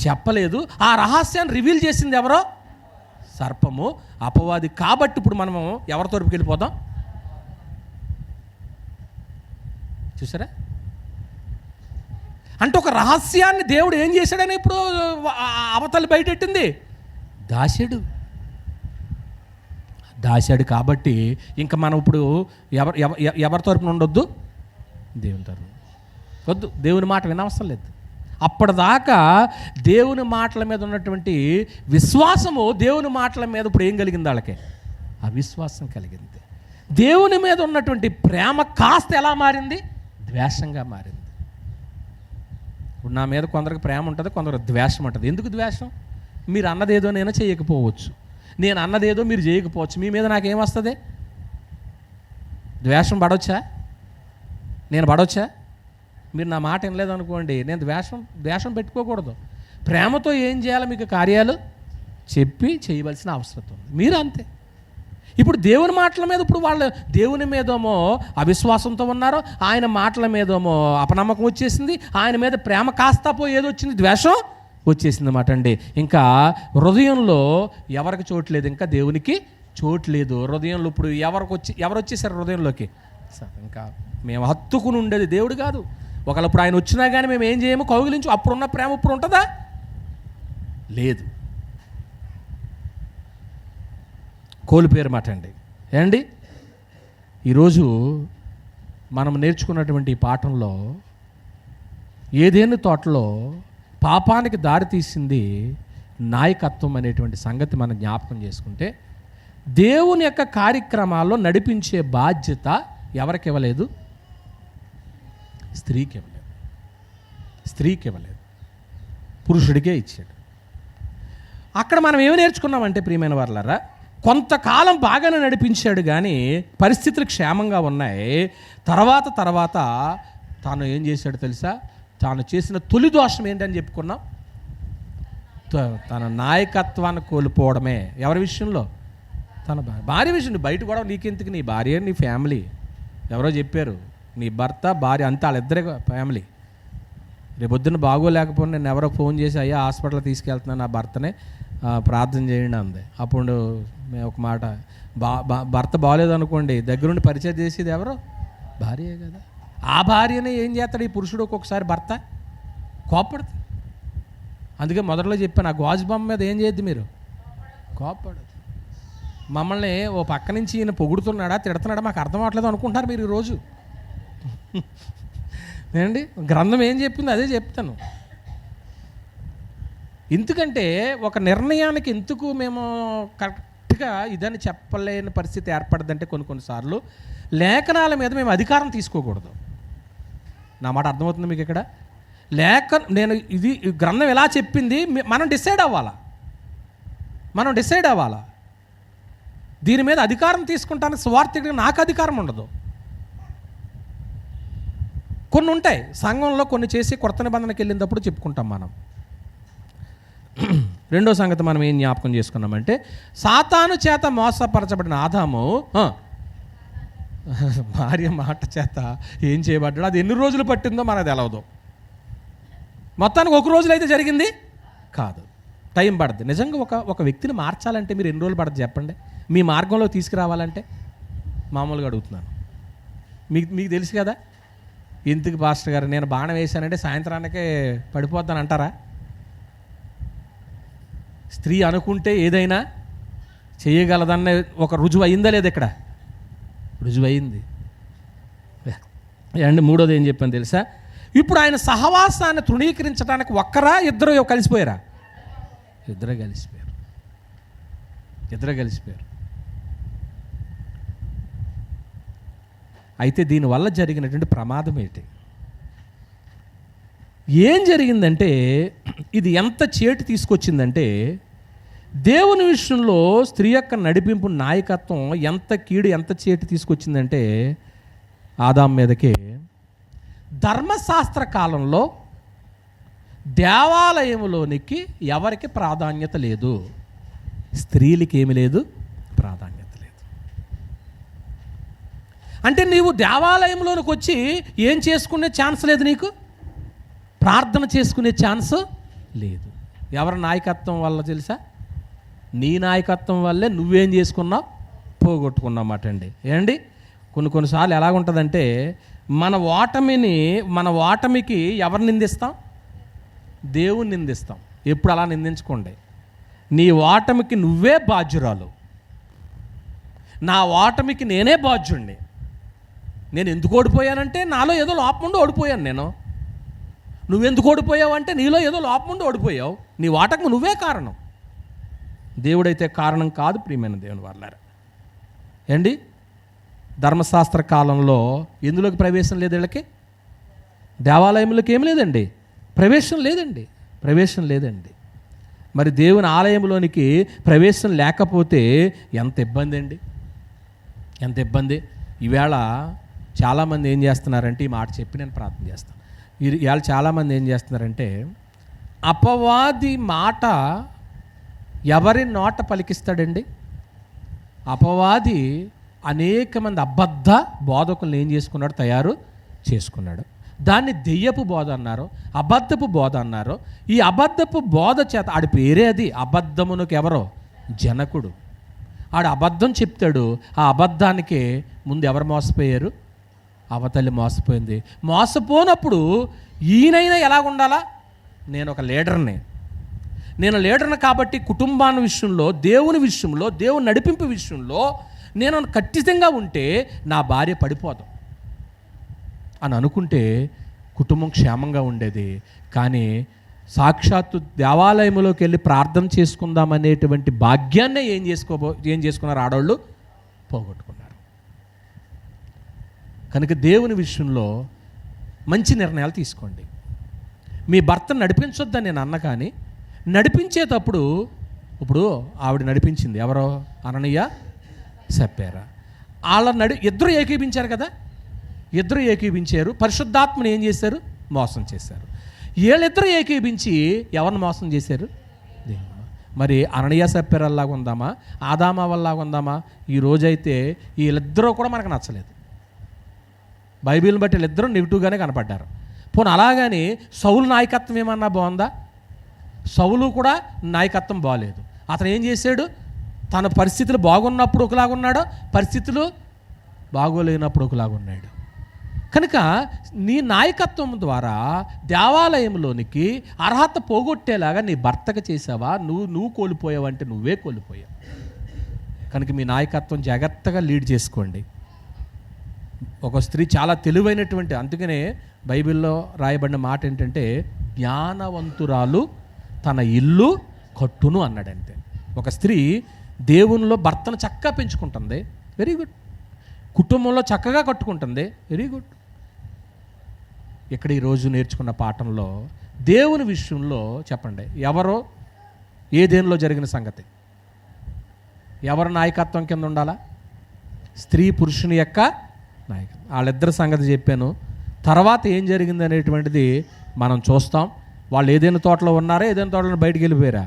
S2: చెప్పలేదు. ఆ రహస్యాన్ని రివీల్ చేసింది ఎవరో? సర్పము, అపవాది. కాబట్టి ఇప్పుడు మనము ఎవరి తరపుకి వెళ్ళిపోదాం? చూసారా? అంటే ఒక రహస్యాన్ని దేవుడు ఏం చేశాడని ఇప్పుడు అవతల బయటెట్టింది, దాశాడు. కాబట్టి ఇంకా మనం ఇప్పుడు ఎవరి తరపున ఉండొద్దు? దేవుని తరపున వద్దు. దేవుని మాట వినవసరం లేదు. అప్పటిదాకా దేవుని మాటల మీద ఉన్నటువంటి విశ్వాసము, దేవుని మాటల మీద ఇప్పుడు ఏం కలిగింది వాళ్ళకి? అవిశ్వాసం కలిగింది. దేవుని మీద ఉన్నటువంటి ప్రేమ కాస్త ఎలా మారింది? ద్వేషంగా మారింది. ఇప్పుడు నా మీద కొందరికి ప్రేమ ఉంటుంది, కొందరు ద్వేషం ఉంటుంది. ఎందుకు ద్వేషం? మీరు అన్నదేదో నేను చేయకపోవచ్చు, నేను అన్నదేదో మీరు చేయకపోవచ్చు. మీ మీద నాకేమొస్తుంది? ద్వేషం పడవచ్చా? నేను పడవచ్చా? మీరు నా మాట వినలేదు అనుకోండి, నేను ద్వేషం పెట్టుకోకూడదు. ప్రేమతో ఏం చేయాలో మీకు కార్యాలు చెప్పి చేయవలసిన అవసరం ఉంది. మీరు అంతే. ఇప్పుడు దేవుని మాటల మీద ఇప్పుడు వాళ్ళు దేవుని మీదేమో అవిశ్వాసంతో ఉన్నారు, ఆయన మాటల మీదేమో అపనమ్మకం వచ్చేసింది, ఆయన మీద ప్రేమ కాస్తా పోయి ఏదో వచ్చింది, ద్వేషం వచ్చేసింది అన్నమాట అండి. ఇంకా హృదయంలో ఎవరికి చోట్లేదు, ఇంకా దేవునికి చోట్లేదు హృదయంలో. ఇప్పుడు ఎవరు వచ్చేసారు హృదయంలోకి? ఇంకా మేము హత్తుకుని ఉండేది దేవుడు కాదు. ఒకవేళ ఇప్పుడు ఆయన వచ్చినా కానీ మేము ఏం చేయము, కౌగిలించు. అప్పుడున్న ప్రేమ ఇప్పుడు ఉంటుందా? లేదు. కోల్పోయారు మాట అండి. ఏమండి, ఈరోజు మనం నేర్చుకున్నటువంటి ఈ పాఠంలో ఏదేని తోటలో పాపానికి దారి తీసింది నాయకత్వం అనేటువంటి సంగతి మనం జ్ఞాపకం చేసుకుంటే, దేవుని యొక్క కార్యక్రమాల్లో నడిపించే బాధ్యత ఎవరికి ఇవ్వలేదు? స్త్రీకి ఇవ్వలేదు, పురుషుడికే ఇచ్చాడు. అక్కడ మనం ఏమి నేర్చుకున్నామంటే ప్రియమైన వారలారా, కొంతకాలం బాగానే నడిపించాడు, కానీ పరిస్థితులు క్షేమంగా ఉన్నాయి. తర్వాత తాను ఏం చేశాడు తెలుసా? తాను చేసిన తొలి దోషం ఏంటని చెప్పుకున్నాం? తన నాయకత్వాన్ని కోల్పోవడమే. ఎవరి విషయంలో? తన భార్య విషయం. బయట కూడా నీకెందుకు, నీ భార్య నీ ఫ్యామిలీ. ఎవరో చెప్పారు, నీ భర్త భార్య అంతా వాళ్ళిద్దరే ఫ్యామిలీ. రేపొద్దున బాగోలేకపోతే నేను ఎవరో ఫోన్ చేసి, అయ్యా హాస్పిటల్ తీసుకెళ్తున్నాను నా భర్తనే, ప్రార్థన చేయండి అంది. అప్పుడు ఒక మాట, భర్త బాగోలేదు అనుకోండి, దగ్గరుండి పరిచయం చేసేది ఎవరో? భార్యే కదా. ఆ భార్యనే ఏం చేస్తాడు ఈ పురుషుడు? ఒక్కొక్కసారి భర్త కోప్పడుతుంది. అందుకే మొదట్లో చెప్పాను, ఆ గాజు బొమ్మ మీద ఏం చేయొద్దు మీరు, కోప్పడదు. మమ్మల్ని ఓ పక్క నుంచి ఈయన పొగుడుతున్నాడా తిడుతున్నాడా మాకు అర్థం అవ్వట్లేదు అనుకుంటారు మీరు ఈరోజు. ఏంటి గ్రంథం ఏం చెప్పింది అదే చెప్తాను. ఎందుకంటే ఒక నిర్ణయానికి ఎందుకు మేము కరెక్ట్గా ఇదని చెప్పలేని పరిస్థితి ఏర్పడదంటే కొన్నిసార్లు లేఖనాల మీద మేము అధికారం తీసుకోకూడదు. నా మాట అర్థమవుతుంది మీకు? ఇక్కడ నేను ఇది గ్రంథం ఎలా చెప్పింది మనం డిసైడ్ అవ్వాలా. దీని మీద అధికారం తీసుకుంటానికి సువార్థికుడిగా నాకు అధికారం ఉండదు. కొన్ని ఉంటాయి సంఘంలో, కొన్ని చేసి కొత్త నిబంధనకి వెళ్ళినప్పుడు చెప్పుకుంటాం మనం. రెండో సంగతి మనం ఏం జ్ఞాపకం చేసుకున్నామంటే, సాతాను చేత మోసపరచబడిన ఆదాము భార్య మాట చేత ఏం చేయబడ్డాడు. అది ఎన్ని రోజులు పట్టిందో మనకు తెలవదు. మొత్తానికి ఒక రోజులో అయితే జరిగింది కాదు, టైం పడుతుంది. నిజంగా ఒక వ్యక్తిని మార్చాలంటే మీరు ఎన్ని రోజులు పడుతుంది చెప్పండి? మీ మార్గంలో తీసుకురావాలంటే మామూలుగా అడుగుతున్నాను. మీకు తెలుసు కదా. ఎందుకు పాస్టర్ గారు నేను బాణం వేశానంటే సాయంత్రానికే పడిపోద్దని అంటారా? స్త్రీ అనుకుంటే ఏదైనా చేయగలదన్న ఒక రుజువు అయిందా లేదా? ఇక్కడ రుజువు అయింది. అండ్ మూడోది ఏం చెప్పాను తెలుసా? ఇప్పుడు ఆయన సహవాసాన్ని తృణీకరించడానికి ఒక్కరా ఇద్దరు కలిసిపోయారా? ఇద్దరు కలిసిపోయారు. అయితే దీనివల్ల జరిగినటువంటి ప్రమాదం ఏంటి? ఏం జరిగిందంటే, ఇది ఎంత చేటు తీసుకొచ్చిందంటే, దేవుని విషయంలో స్త్రీ యొక్క నడిపింపు నాయకత్వం ఎంత కీడు, ఎంత చేటు తీసుకొచ్చిందంటే ఆదాం మీదకి. ధర్మశాస్త్ర కాలంలో దేవాలయంలోనికి ఎవరికి ప్రాధాన్యత లేదు, స్త్రీలకి ఏమి లేదు, ప్రాధాన్యత లేదు. అంటే నీవు దేవాలయంలోనికి వచ్చి ఏం చేసుకునే ఛాన్స్ లేదు, నీకు ప్రార్థన చేసుకునే ఛాన్స్ లేదు. ఎవరి నాయకత్వం వల్ల తెలుసా? నీ నాయకత్వం వల్లే నువ్వేం చేసుకున్నావు, పోగొట్టుకున్నామాట అండి. ఏండి కొన్నిసార్లు ఎలాగుంటుందంటే, మన ఓటమికి ఎవరు నిందిస్తాం? దేవుని నిందిస్తాం. ఎప్పుడు అలా నిందించుకోండి. నీ ఓటమికి నువ్వే బాధ్యురాలు. నా ఓటమికి నేనే బాధ్యుణ్ణి. నేను ఎందుకు ఓడిపోయానంటే నాలో ఏదో లోపం ఉండి ఓడిపోయాను. నువ్వెందుకు ఓడిపోయావు అంటే నీలో ఏదో లోపం ఉండి ఓడిపోయావు. నీ ఓటకు నువ్వే కారణం, దేవుడైతే కారణం కాదు. ప్రియమైన దేవుని వాళ్ళారా ఏండి, ధర్మశాస్త్ర కాలంలో ఎందులోకి ప్రవేశం లేదు వీళ్ళకి? దేవాలయంలోకి ఏమి లేదండి, ప్రవేశం లేదండి. మరి దేవుని ఆలయంలోనికి ప్రవేశం లేకపోతే ఎంత ఇబ్బంది. ఈవేళ చాలామంది ఏం చేస్తున్నారంటే, ఈ మాట చెప్పి నేను ప్రార్థన చేస్తాను. ఇవాళ చాలామంది ఏం చేస్తున్నారంటే, అపవాది మాట ఎవరి నోట పలికిస్తాడండి? అపవాది అనేక మంది అబద్ధ బోధకులను ఏం చేసుకున్నాడు, తయారు చేసుకున్నాడు. దాన్ని దెయ్యపు బోధ అన్నారు, అబద్ధపు బోధ అన్నారు. ఈ అబద్ధపు బోధ చేత ఆడి పేరే అది. అబద్ధమునకు ఎవరో జనకుడు. ఆడు అబద్ధం చెప్తాడు. ఆ అబద్ధానికి ముందు ఎవరు మోసపోయారు? అవతల్లి మోసపోయింది. మోసపోనప్పుడు ఈయనైనా ఎలాగుండాలా? నేను ఒక లీడర్ని కాబట్టి కుటుంబాన్ని విషయంలో, దేవుని విషయంలో, దేవుని నడిపింపు విషయంలో నేను ఖచ్చితంగా ఉంటే నా భార్య పడిపోదు అని అనుకుంటే కుటుంబం క్షేమంగా ఉండేది. కానీ సాక్షాత్తు దేవాలయంలోకి వెళ్ళి ప్రార్థన చేసుకుందామనేటువంటి భాగ్యాన్నే ఏం చేసుకున్నారు? ఆడవాళ్ళు పోగొట్టుకున్నారు. కనుక దేవుని విషయంలో మంచి నిర్ణయాలు తీసుకోండి. మీ భర్తను నడిపించొద్దని నేను అన్న, కానీ నడిపించేటప్పుడు ఇప్పుడు ఆవిడ నడిపించింది ఎవరో? అననీయ సప్ఫీరా. ఇద్దరు ఏకీభించారు కదా, ఇద్దరు ఏకీభించారు. పరిశుద్ధాత్మని ఏం చేశారు? మోసం చేశారు. వీళ్ళిద్దరూ ఏకీభించి ఎవరిని మోసం చేశారు? దేవుడు. మరి అననీయ సప్ఫీరాల్లాగా ఉందామా, ఆదామా వల్లాగా ఉందామా? ఈ రోజైతే వీళ్ళిద్దరూ కూడా మనకు నచ్చలేదు. బైబిల్ని బట్టి వీళ్ళిద్దరూ నెగిటివ్గానే కనపడ్డారు. పోనీ అలాగని సౌలు నాయకత్వం ఏమన్నా బాగుందా? సౌలు కూడా నాయకత్వం బాగలేదు. అతను ఏం చేశాడు? తన పరిస్థితులు బాగున్నప్పుడు ఒకలాగున్నాడు, పరిస్థితులు బాగోలేనప్పుడు ఒకలాగున్నాడు. కనుక నీ నాయకత్వం ద్వారా దేవాలయంలోనికి అర్హత పోగొట్టేలాగా నీ భర్తకు చేసావా? నువ్వు కోల్పోయావంటే నువ్వే కోల్పోయావు. కనుక మీ నాయకత్వం జాగ్రత్తగా లీడ్ చేసుకోండి. ఒక స్త్రీ చాలా తెలివైనటువంటి, అందుకనే బైబిల్లో రాయబడిన మాట ఏంటంటే జ్ఞానవంతురాలు తన ఇల్లు కట్టును అన్నాడంతే. ఒక స్త్రీ దేవునిలో భర్తను చక్కగా పెంచుకుంటుంది, వెరీ గుడ్. కుటుంబంలో చక్కగా కట్టుకుంటుంది, వెరీ గుడ్. ఇక్కడ ఈరోజు నేర్చుకున్న పాఠంలో దేవుని విషయంలో చెప్పండి, ఎవరో ఏదేనిలో జరిగిన సంగతి, ఎవరి నాయకత్వం కింద ఉండాలా? స్త్రీ పురుషుని యొక్క నాయకత్వం. వాళ్ళిద్దరి సంగతి చెప్పాను. తర్వాత ఏం జరిగింది అనేటువంటిది మనం చూస్తాం. వాళ్ళు ఏదైనా తోటలో ఉన్నారా, ఏదైనా తోటలో బయటికి వెళ్ళిపోయారా?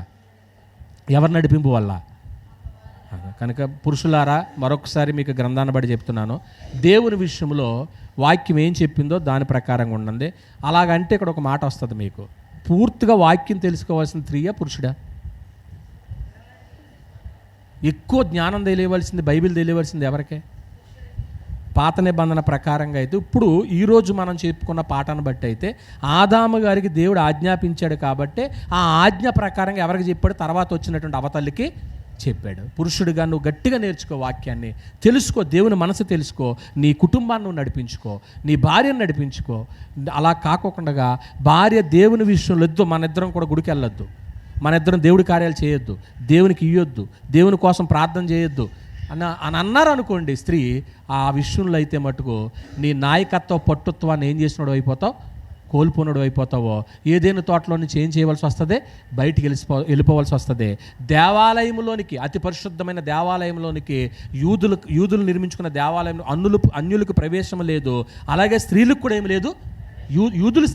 S2: ఎవరి నడిపింపు వల్ల? కనుక పురుషులారా, మరొకసారి మీకు గ్రంథాన్ని బట్టి చెప్తున్నాను, దేవుని విషయంలో వాక్యం ఏం చెప్పిందో దాని ప్రకారంగా ఉండండి. అలాగంటే ఇక్కడ ఒక మాట వస్తుంది మీకు, పూర్తిగా వాక్యం తెలుసుకోవాల్సిన స్త్రీయా పురుషుడా? ఎక్కువ జ్ఞానం తెలియవలసింది, బైబిల్ తెలియవలసింది ఎవరికే? పాత నిబంధన ప్రకారంగా అయితే ఇప్పుడు ఈరోజు మనం చెప్పుకున్న పాఠాన్ని బట్టి అయితే ఆదాము గారికి దేవుడు ఆజ్ఞాపించాడు కాబట్టి ఆ ఆజ్ఞ ప్రకారంగా ఎవరికి చెప్పాడు? తర్వాత వచ్చినటువంటి అవతల్లికి చెప్పాడు. పురుషుడిగా నువ్వు గట్టిగా నేర్చుకో, వాక్యాన్ని తెలుసుకో, దేవుని మనసు తెలుసుకో, నీ కుటుంబాన్ని నువ్వు నడిపించుకో, నీ భార్యను నడిపించుకో. అలా కాకుండా భార్య దేవుని విషయంలో వద్దు, మన ఇద్దరం కూడా గుడికి వెళ్ళొద్దు, మన ఇద్దరం దేవుడి కార్యాలు చేయొద్దు, దేవునికి ఇయ్యొద్దు, దేవుని కోసం ప్రార్థన చేయొద్దు అని అన్నారు అనుకోండి స్త్రీ, ఆ విషయంలో అయితే మటుకు నీ నాయకత్వ పట్టుత్వాన్ని ఏం చేసినాడు అయిపోతావు? కోల్పోనడు అయిపోతావో. ఏదైనా తోటలో నుంచి ఏం చేయవలసి వస్తుంది? బయటికి వెళ్ళిపోవలసి వస్తుంది. దేవాలయంలోనికి, అతి పరిశుద్ధమైన దేవాలయంలోనికి, యూదులు నిర్మించుకున్న దేవాలయంలో అన్యులకు ప్రవేశం లేదు. అలాగే స్త్రీలకు కూడా ఏమి లేదు, యూదుల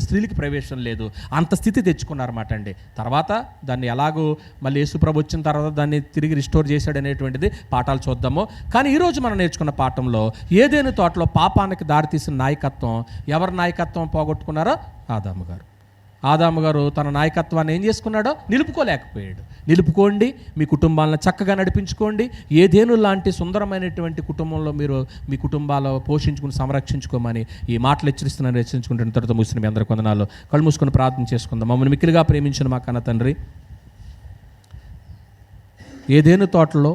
S2: స్త్రీలకి ప్రవేశం లేదు. అంత స్థితి తెచ్చుకున్నారన్నమాట అండి. తర్వాత దాన్ని ఎలాగో మళ్ళీ యేసుప్రభు వచ్చిన తర్వాత దాన్ని తిరిగి రిస్టోర్ చేశాడు అనేటువంటిది పాఠాలు చూద్దాము. కానీ ఈరోజు మనం నేర్చుకున్న పాఠంలో ఏదైనా తోటలో పాపానికి దారితీసిన నాయకత్వం, ఎవరి నాయకత్వం పోగొట్టుకున్నారో? ఆదాము గారు తన నాయకత్వాన్ని ఏం చేసుకున్నాడో నిలుపుకోలేకపోయాడు. నిలుపుకోండి, మీ కుటుంబాలను చక్కగా నడిపించుకోండి. ఏదేను లాంటి సుందరమైనటువంటి కుటుంబంలో మీరు మీ కుటుంబాలు పోషించుకుని సంరక్షించుకోమని ఈ మాటలు హెచ్చరిస్తున్నాను. తర్వాత ముగిసిన మీ అందరి కొందనాలు కళ్ళు మూసుకొని ప్రార్థన చేసుకుందాం. మమ్మల్ని మిక్కిలిగా ప్రేమించిన మా కన్న తండ్రి, ఏదేను తోటలో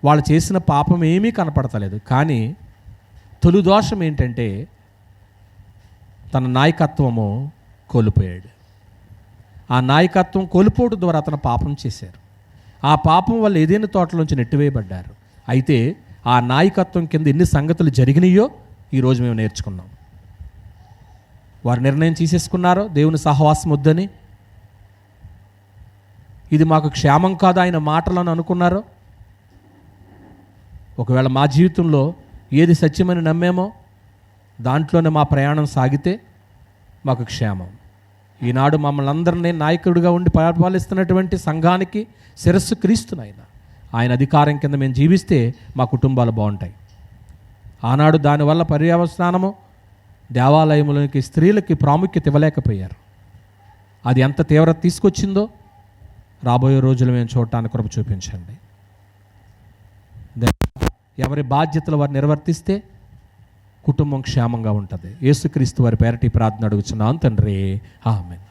S2: వాళ్ళు చేసిన పాపం ఏమీ కనపడతలేదు. కానీ తొలి దోషం ఏంటంటే తన నాయకత్వము కోల్పోయాడు. ఆ నాయకత్వం కోల్పోవడం ద్వారా అతను పాపం చేశారు. ఆ పాపం వల్ల ఏదైనా తోటలోంచి నెట్టివేయబడ్డారు. అయితే ఆ నాయకత్వం కింద ఎన్ని సంగతులు జరిగినాయో ఈరోజు మేము నేర్చుకున్నాం. వారు నిర్ణయం తీసేసుకున్నారో దేవుని సహవాసం వద్దని, ఇది మాకు క్షేమం కాదు ఆయన మాటలను అనుకున్నారో. ఒకవేళ మా జీవితంలో ఏది సత్యమని నమ్మేమో దాంట్లోనే మా ప్రయాణం సాగితే మాకు క్షేమం. ఈనాడు మమ్మల్ని అందరినీ నాయకుడిగా ఉండి పరిపాలిస్తున్నటువంటి సంఘానికి శిరస్సు క్రీస్తునైనా ఆయన అధికారం కింద మేము జీవిస్తే మా కుటుంబాలు బాగుంటాయి. ఆనాడు దానివల్ల పర్యవసానము దేవాలయంలోనికి స్త్రీలకి ప్రాముఖ్యత ఇవ్వలేకపోయారు. అది ఎంత తీవ్రత తీసుకొచ్చిందో రాబోయే రోజులు మేము చూడటానికి కృప చూపించండి. ఎవరి బాధ్యతలు వారు నిర్వర్తిస్తే కుటుంబం క్షేమంగా ఉంటుంది. యేసుక్రీస్తు వారి పేరటి ప్రార్థన అడుగుచున్నాను తండ్రి, ఆమేన్.